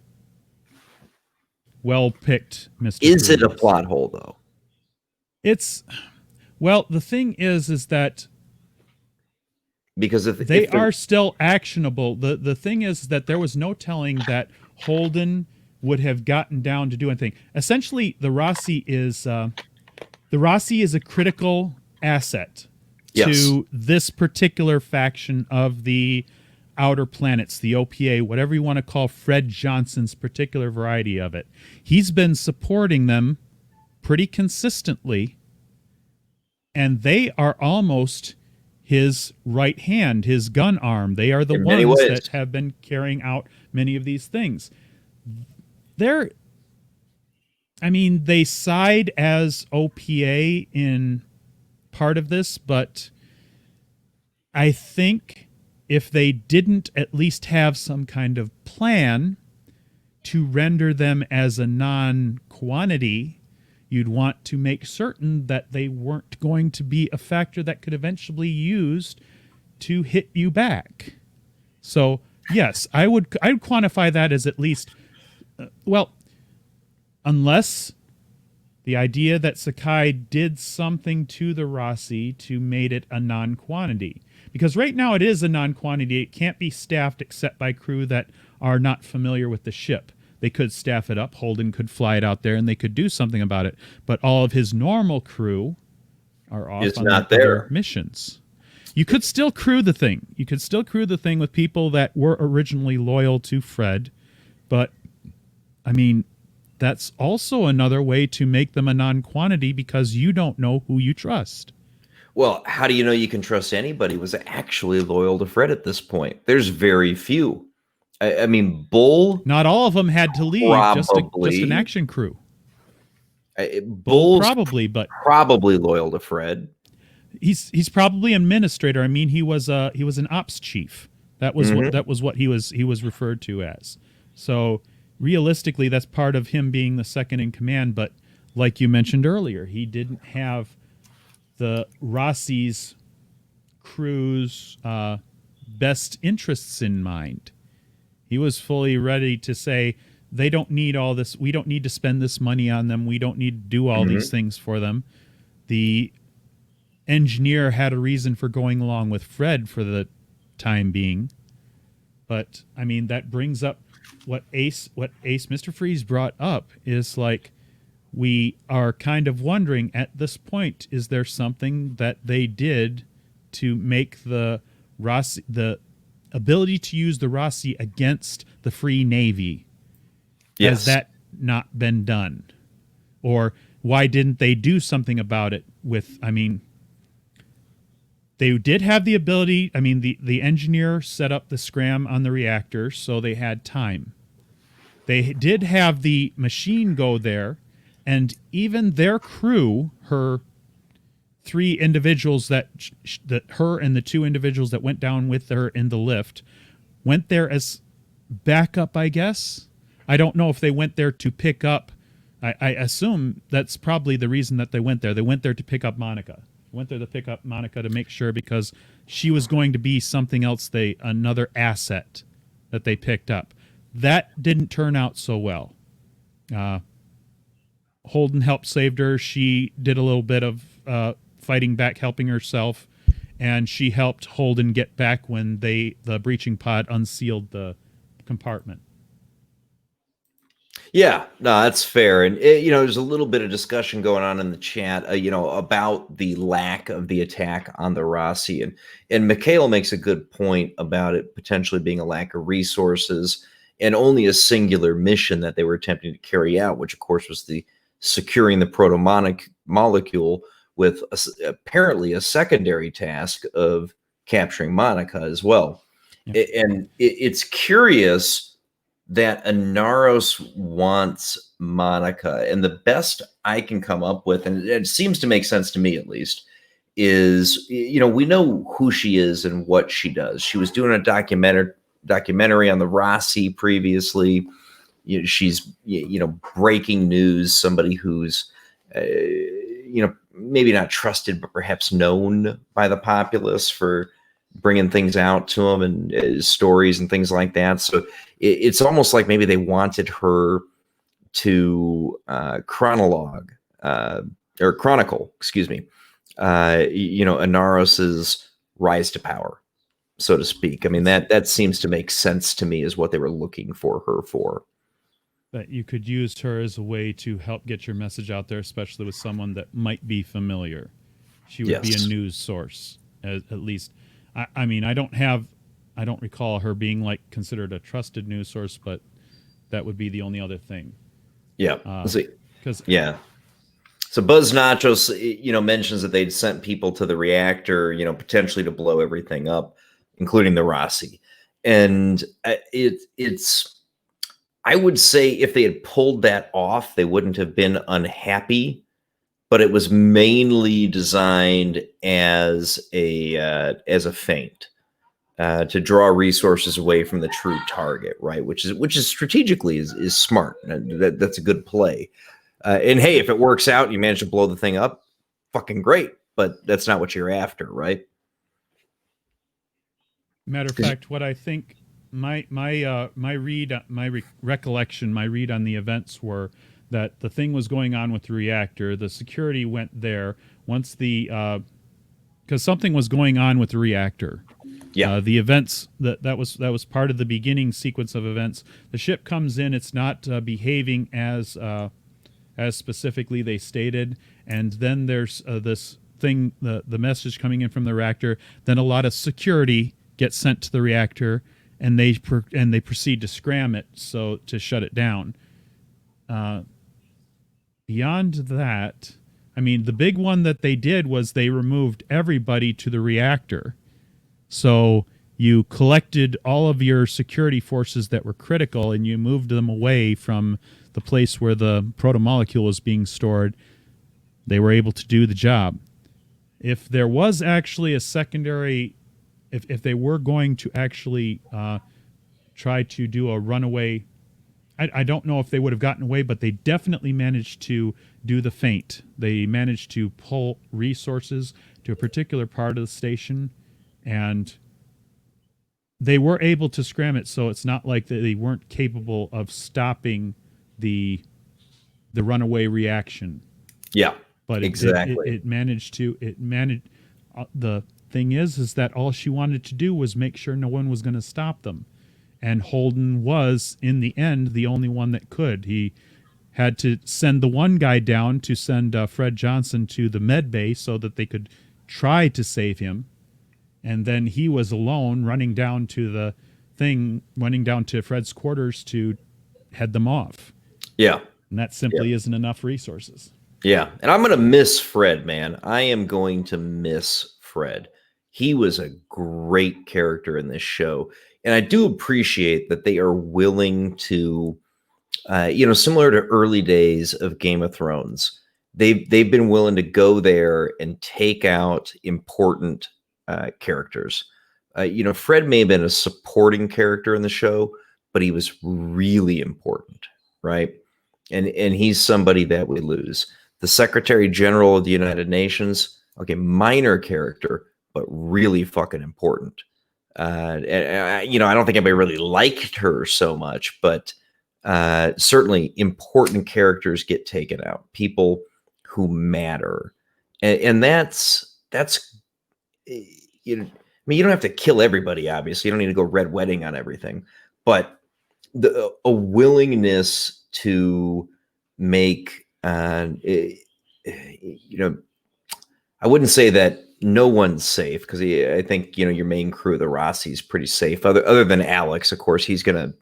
Well picked, Mr. Is Freeze. it a plot hole, though? It's... Well, the thing is that because they are still actionable. The thing is that there was no telling that Holden would have gotten down to do anything. Essentially, the Rossi is a critical asset to this particular faction of the Outer Planets, the OPA, whatever you want to call Fred Johnson's particular variety of it. He's been supporting them pretty consistently, and they are almost his right hand, his gun arm. They are the ones that have been carrying out many of these things. They side as OPA in part of this, but I think if they didn't at least have some kind of plan to render them as a non-quantity, you'd want to make certain that they weren't going to be a factor that could eventually be used to hit you back. So, yes, I would quantify that as at least, unless the idea that Sakai did something to the Rossi to made it a non-quantity. Because right now it is a non-quantity. It can't be staffed except by crew that are not familiar with the ship. They could staff it up. Holden could fly it out there, and they could do something about it. But all of his normal crew are off on their missions. You could still crew the thing. You could still crew the thing with people that were originally loyal to Fred. But, that's also another way to make them a non-quantity, because you don't know who you trust. Well, how do you know you can trust anybody who was actually loyal to Fred at this point? There's very few. Bull... Not all of them had to leave, just an action crew. Bull's probably loyal to Fred. He's probably an administrator. He was an ops chief. That was what he was referred to as. So realistically, that's part of him being the second in command. But like you mentioned earlier, he didn't have the Rossi's crew's best interests in mind. He was fully ready to say, they don't need all this. We don't need to spend this money on them. We don't need to do all these things for them. The engineer had a reason for going along with Fred for the time being. But, that brings up what Mr. Freeze brought up is like, we are kind of wondering at this point, is there something that they did to make the Rossi, the ability to use the Rossi against the Free Navy? Has that not been done? Or why didn't they do something about it with, they did have the ability. The engineer set up the scram on the reactor, so they had time. They did have the machine go there, and even their crew, her three individuals that her and the two individuals that went down with her in the lift, went there as backup, I guess. I don't know if they went there to pick up. I assume that's probably the reason that they went there. They went there to pick up Monica. Went there to pick up Monica to make sure, because she was going to be something else, another asset that they picked up. That didn't turn out so well. Holden helped saved her. She did a little bit of fighting back, helping herself, and she helped Holden get back when the breaching pod unsealed the compartment. Yeah, no, that's fair. And there's a little bit of discussion going on in the chat, about the lack of the attack on the Rossi, and Mikhail makes a good point about it potentially being a lack of resources and only a singular mission that they were attempting to carry out, which of course was the securing the molecule with apparently a secondary task of capturing Monica as well. Yep. And it's curious that Inaros wants Monica, and the best I can come up with, and it seems to make sense to me at least, is we know who she is and what she does. She was doing a documentary on the Rossi previously. She's breaking news, somebody who's maybe not trusted, but perhaps known by the populace for bringing things out to them and stories and things like that. So it's almost like maybe they wanted her to chronicle, excuse me, Inaros's rise to power, so to speak. I mean, that seems to make sense to me as what they were looking for her for. That you could use her as a way to help get your message out there, especially with someone that might be familiar. She would be a news source, at least. I mean, I don't recall her being like considered a trusted news source, but that would be the only other thing. Yeah. Yeah. So Buzz Nachos, mentions that they'd sent people to the reactor, potentially to blow everything up, including the Rossi. And it's, I would say if they had pulled that off, they wouldn't have been unhappy, but it was mainly designed as a feint. To draw resources away from the true target, right? Which is strategically is smart. That's a good play. And hey, if it works out and you manage to blow the thing up, fucking great. But that's not what you're after, right? Matter of fact, what I think my recollection, my read on the events were that the thing was going on with the reactor. The security went there once because something was going on with the reactor. Yeah. The events that was part of the beginning sequence of events. The ship comes in, it's not behaving as specifically they stated, and then there's this thing, the message coming in from the reactor. Then a lot of security gets sent to the reactor, and they proceed to scram it to shut it down. Beyond that, I mean, the big one that they did was they removed everybody to the reactor. So you collected all of your security forces that were critical and you moved them away from the place where the protomolecule was being stored. They were able to do the job. If there was actually a secondary, if they were going to actually try to do a runaway, I don't know if they would have gotten away, but they definitely managed to do the feint. They managed to pull resources to a particular part of the station, and they were able to scram it, so it's not like they weren't capable of stopping the runaway reaction. Yeah, but exactly. It managed. The thing is that all she wanted to do was make sure no one was going to stop them, and Holden was, in the end, the only one that could. He had to send the one guy down to send Fred Johnson to the med bay so that they could try to save him. And then he was alone running down to Fred's quarters to head them off. Yeah. And that simply isn't enough resources. Yeah. And I'm going to miss Fred, man. I am going to miss Fred. He was a great character in this show. And I do appreciate that they are willing to, similar to early days of Game of Thrones, they've been willing to go there and take out important characters. Fred may have been a supporting character in the show, but he was really important, right? And he's somebody that we lose. The Secretary General of the United Nations, okay, minor character, but really fucking important. I don't think anybody really liked her so much, but certainly important characters get taken out. People who matter, and that's you don't have to kill everybody. Obviously, you don't need to go red wedding on everything, but a willingness to make, you know, I wouldn't say that no one's safe, because I think, your main crew, the Rossi's pretty safe. Other than Alex, of course, he's gonna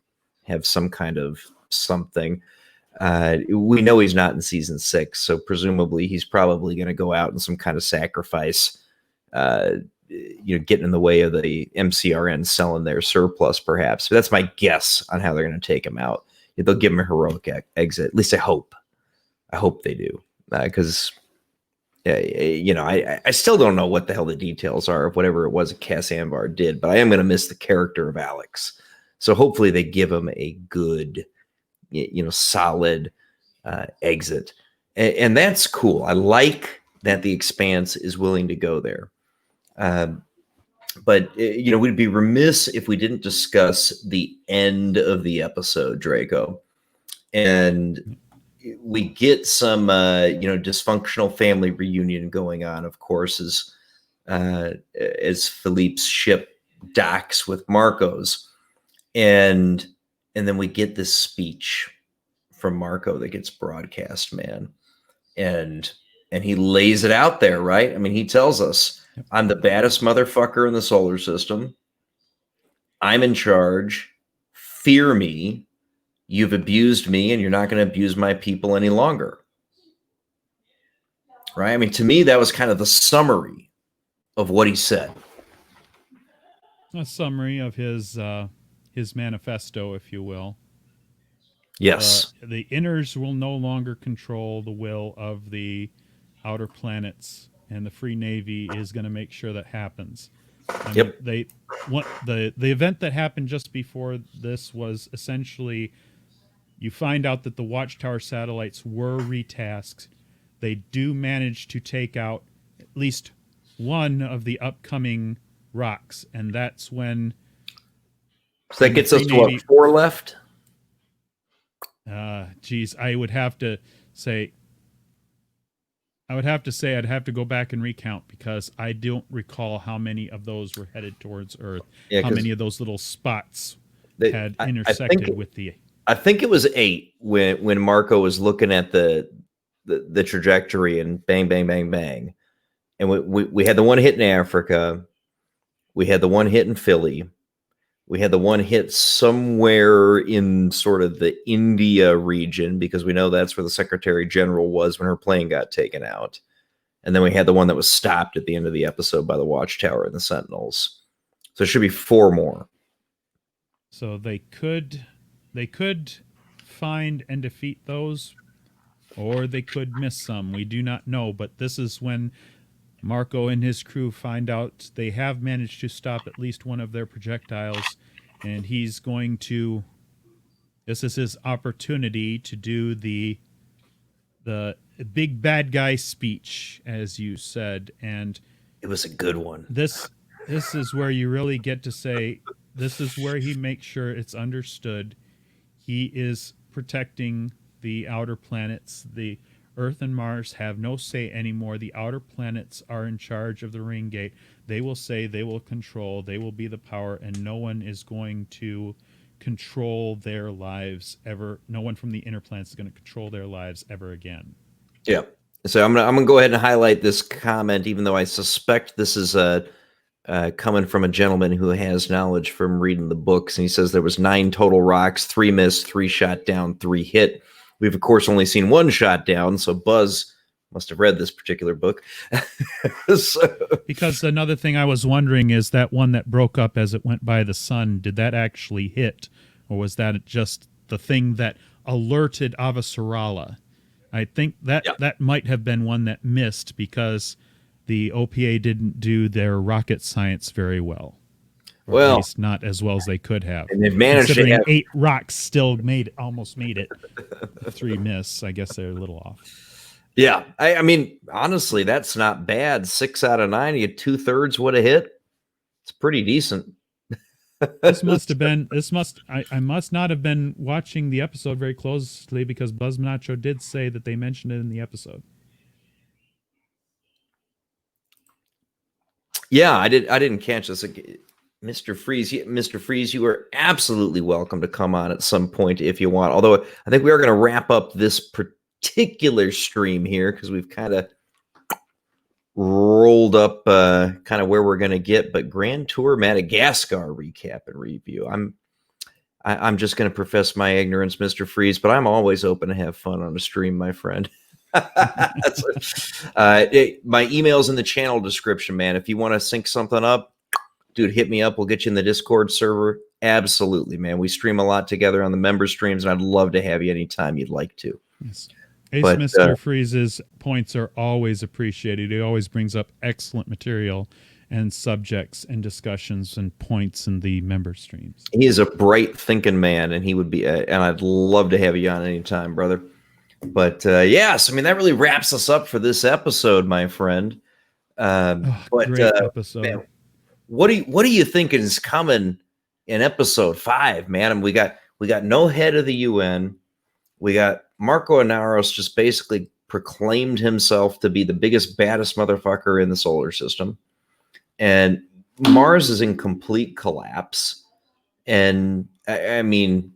have some kind of something. We know he's not in season 6, so presumably he's probably going to go out in some kind of sacrifice, getting in the way of the MCRN selling their surplus, perhaps. But that's my guess on how they're going to take him out. They'll give him a heroic exit. At least I hope. I hope they do, because I still don't know what the hell the details are of whatever it was that Cass Ambar did, but I am going to miss the character of Alex. So hopefully they give him a good, solid exit. And that's cool. I like that the Expanse is willing to go there. But we'd be remiss if we didn't discuss the end of the episode, Draco. And we get some, dysfunctional family reunion going on, of course, as Philippe's ship docks with Marco's. And then we get this speech from Marco that gets broadcast, man. And he lays it out there, right? I mean, he tells us, I'm the baddest motherfucker in the solar system. I'm in charge. Fear me. You've abused me, and you're not going to abuse my people any longer. Right? I mean, to me, that was kind of the summary of what he said. A summary of his manifesto, if you will. Yes. The inners will no longer control the will of the outer planets, and the Free Navy is going to make sure that happens. Yep. The event that happened just before this was essentially, you find out that the Watchtower satellites were retasked. They do manage to take out at least one of the upcoming rocks, and that's when. So that gets us to what, 4 left? Geez, I would have to say I'd have to go back and recount, because I don't recall how many of those were headed towards Earth. Yeah, how many of those little spots had intersected with the. I think it was 8 when Marco was looking at the trajectory, and bang, bang, bang, bang, and we had the one hit in Africa, we had the one hit in Philly. We had the one hit somewhere in sort of the India region, because we know that's where the Secretary General was when her plane got taken out. And then we had the one that was stopped at the end of the episode by the Watchtower and the Sentinels. So it should be 4 more. So they could find and defeat those, or they could miss some. We do not know, but this is when Marco and his crew find out they have managed to stop at least one of their projectiles, and he's going to. This is his opportunity to do the big bad guy speech, as you said, and it was a good one. This is where you really get to say, this is where he makes sure it's understood. He is protecting the outer planets. The Earth and Mars have no say anymore. The outer planets are in charge of the ring gate. They will say, they will control, they will be the power, and no one is going to control their lives ever. No one from the inner planets is going to control their lives ever again. Yeah. So I'm gonna go ahead and highlight this comment, even though I suspect this is coming from a gentleman who has knowledge from reading the books. And he says there was 9 total rocks, 3 missed, 3 shot down, 3 hit. We've, of course, only seen 1 shot down, so Buzz must have read this particular book. Because another thing I was wondering is that one that broke up as it went by the sun, did that actually hit? Or was that just the thing that alerted Avasarala? I think that might have been one that missed, because the OPA didn't do their rocket science very well. Well, at least not as well as they could have. And they've managed to have 8 rocks still almost made it. 3 miss. I guess they're a little off. Yeah. I mean, honestly, that's not bad. 6 out of 9, you get 2/3 would have hit. It's pretty decent. I must not have been watching the episode very closely, because Buzz Nacho did say that they mentioned it in the episode. Yeah, I didn't catch this. Mr. Freeze, you are absolutely welcome to come on at some point if you want. Although I think we are going to wrap up this particular stream here because we've kind of rolled up kind of where we're going to get. But Grand Tour Madagascar recap and review. I'm just going to profess my ignorance, Mr. Freeze, but I'm always open to have fun on a stream, my friend. My email's in the channel description, man. If you want to sync something up, dude, hit me up. We'll get you in the Discord server. Absolutely, man. We stream a lot together on the member streams, and I'd love to have you anytime you'd like to. Yes. Mr. Freeze's points are always appreciated. He always brings up excellent material and subjects and discussions and points in the member streams. He is a bright thinking man, and he would be, and I'd love to have you on anytime, brother. But yes, I mean, that really wraps us up for this episode, my friend. Great episode. Man, what do you think is coming in episode 5, man? And we got no head of the UN. We got Marco Inaros just basically proclaimed himself to be the biggest, baddest motherfucker in the solar system. And Mars is in complete collapse. And I mean,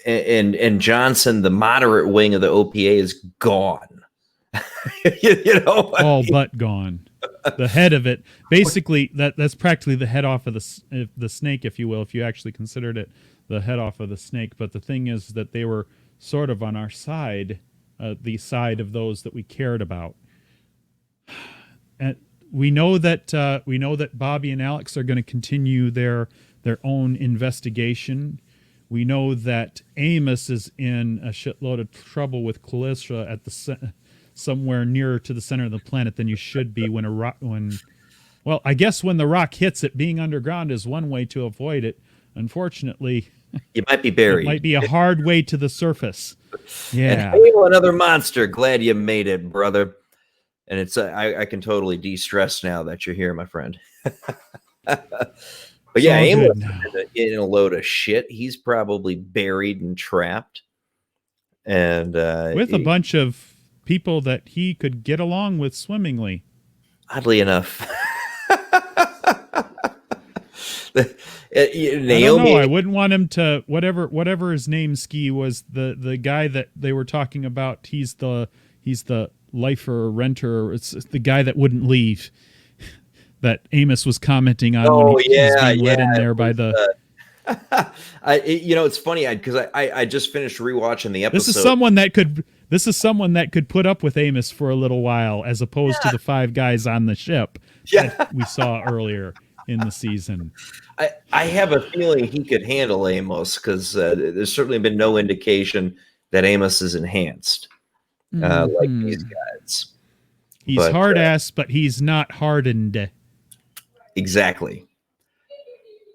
and Johnson, the moderate wing of the OPA, is gone. All but gone. The head of it, basically, that's practically the head off of the snake, if you will, if you actually considered it the head off of the snake. But the thing is that they were sort of on our side, the side of those that we cared about. And we know that Bobby and Alex are going to continue their own investigation. We know that Amos is in a shitload of trouble with Callisto at somewhere nearer to the center of the planet than you should be when I guess when the rock hits it, being underground is one way to avoid it. Unfortunately, you might be buried. It might be a hard way to the surface. Yeah. And hey, another monster. Glad you made it, brother. And it's I can totally de-stress now that you're here, my friend. But yeah, Amos in a load of shit. He's probably buried and trapped. And with a bunch of people that he could get along with swimmingly. Oddly enough. Naomi, I wouldn't want him to whatever his name ski was, the guy that they were talking about. He's the lifer or renter. It's the guy that wouldn't leave. That Amos was commenting on when he was being let in there by the. It's funny because I just finished rewatching the episode. This is someone that could put up with Amos for a little while, as opposed to the 5 guys on the ship that we saw earlier in the season. I have a feeling he could handle Amos because there's certainly been no indication that Amos is enhanced like these guys. He's hard-ass, but he's not hardened. Exactly.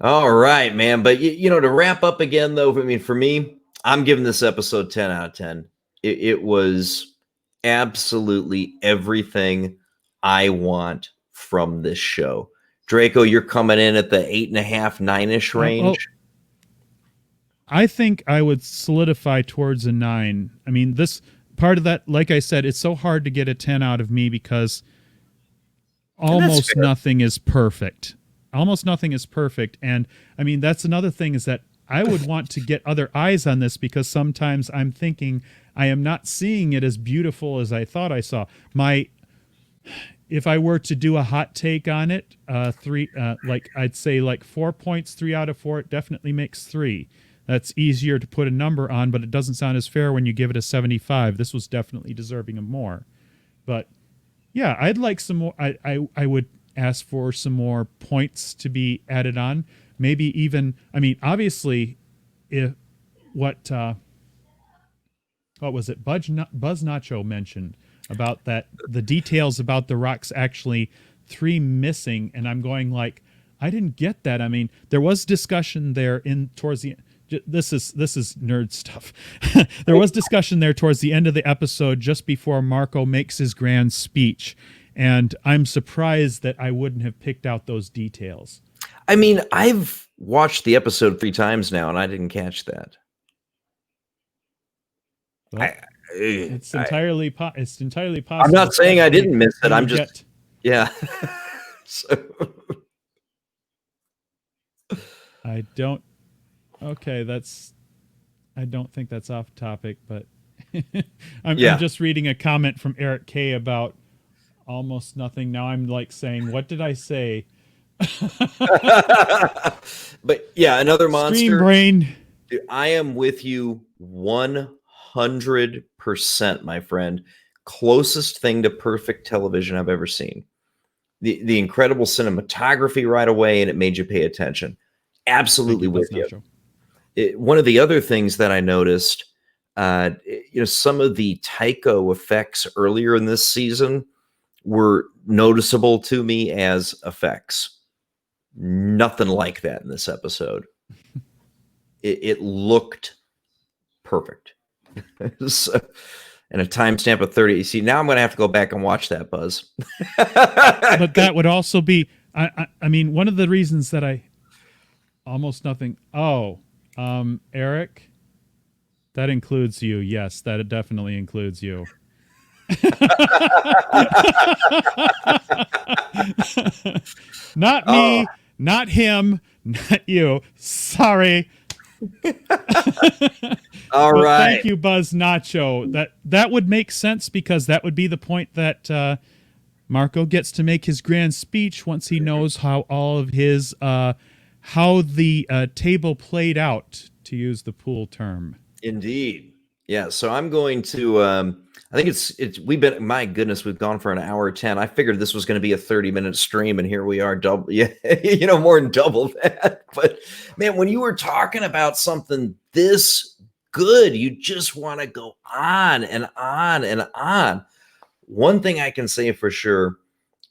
All right, man. But, to wrap up again, though, I mean, for me, I'm giving this episode 10 out of 10. It was absolutely everything I want from this show. Draco, you're coming in at the 8.5, 9-ish range. I think I would solidify towards a 9. I mean, this part of that, like I said, it's so hard to get a 10 out of me because almost nothing is perfect. Almost nothing is perfect. And I mean, that's another thing, is that I would want to get other eyes on this, because sometimes I'm thinking I am not seeing it as beautiful as I thought I saw. If I were to do a hot take on it, I'd say like 4 points, 3 out of 4, it definitely makes 3. That's easier to put a number on, but it doesn't sound as fair when you give it a 75. This was definitely deserving of more. But yeah, I'd like some more. I would ask for some more points to be added on. Maybe even, I mean, obviously, what was it? Buzz Nacho mentioned about that, the details about the rocks, actually 3 missing, and I'm going like, I didn't get that. I mean, there was discussion there towards the. This is nerd stuff. There was discussion there towards the end of the episode, just before Marco makes his grand speech, and I'm surprised that I wouldn't have picked out those details. I mean, I've watched the episode 3 times now, and I didn't catch that. Well, it's entirely possible. I'm not saying I didn't miss it. I'm just, yeah. So, I don't. Okay, I don't think that's off topic, but I'm just reading a comment from Eric K about almost nothing. Now I'm like saying, what did I say? But yeah, another Stream monster. brain. Dude, I am with you 100%, my friend. Closest thing to perfect television I've ever seen. The incredible cinematography right away, and it made you pay attention. Thank Absolutely you, Buzz with you. Nacho. One of the other things that I noticed, some of the Tycho effects earlier in this season were noticeable to me as effects. Nothing like that in this episode. It looked perfect. So, and a timestamp of 30. See, now I'm going to have to go back and watch that, Buzz. But that would also be, I mean, one of the reasons that I almost nothing. Oh, Eric, that includes you. Yes, that definitely includes you. Not me, not him, not you. Sorry. All But right. thank you, Buzz Nacho. That would make sense because that would be the point that Marco gets to make his grand speech once he knows how all of his how the table played out, to use the pool term. Indeed. Yeah. So I'm going to I think we've been, my goodness, we've gone for an hour 10. I figured this was going to be a 30-minute stream, and here we are, double, yeah, more than double that. But man, when you were talking about something this good, you just want to go on and on and on. One thing I can say for sure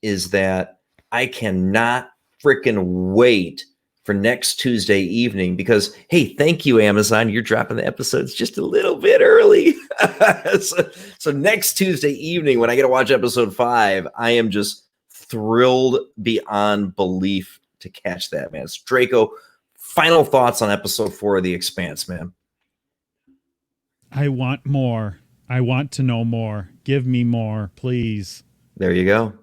is that I cannot freaking wait for next Tuesday evening, because, hey, thank you, Amazon. You're dropping the episodes just a little bit early. so next Tuesday evening, when I get to watch episode 5, I am just thrilled beyond belief to catch that, man. So, Draco, final thoughts on episode 4 of The Expanse, man. I want more. I want to know more. Give me more, please. There you go.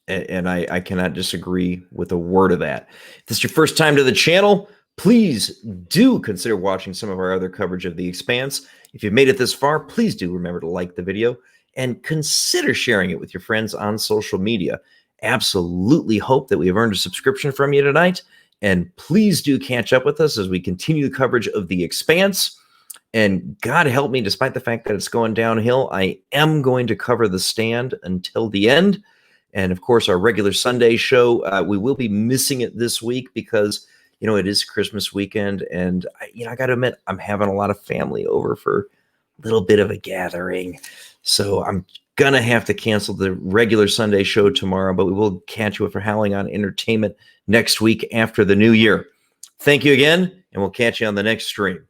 And I cannot disagree with a word of that. If this is your first time to the channel, please do consider watching some of our other coverage of The Expanse. If you've made it this far, please do remember to like the video and consider sharing it with your friends on social media. Absolutely hope that we have earned a subscription from you tonight. And please do catch up with us as we continue the coverage of The Expanse. And God help me, despite the fact that it's going downhill, I am going to cover The Stand until the end. And of course, our regular Sunday show, we will be missing it this week because, it is Christmas weekend. And, I got to admit, I'm having a lot of family over for a little bit of a gathering. So I'm going to have to cancel the regular Sunday show tomorrow, but we will catch you up for Howling on Entertainment next week after the new year. Thank you again, and we'll catch you on the next stream.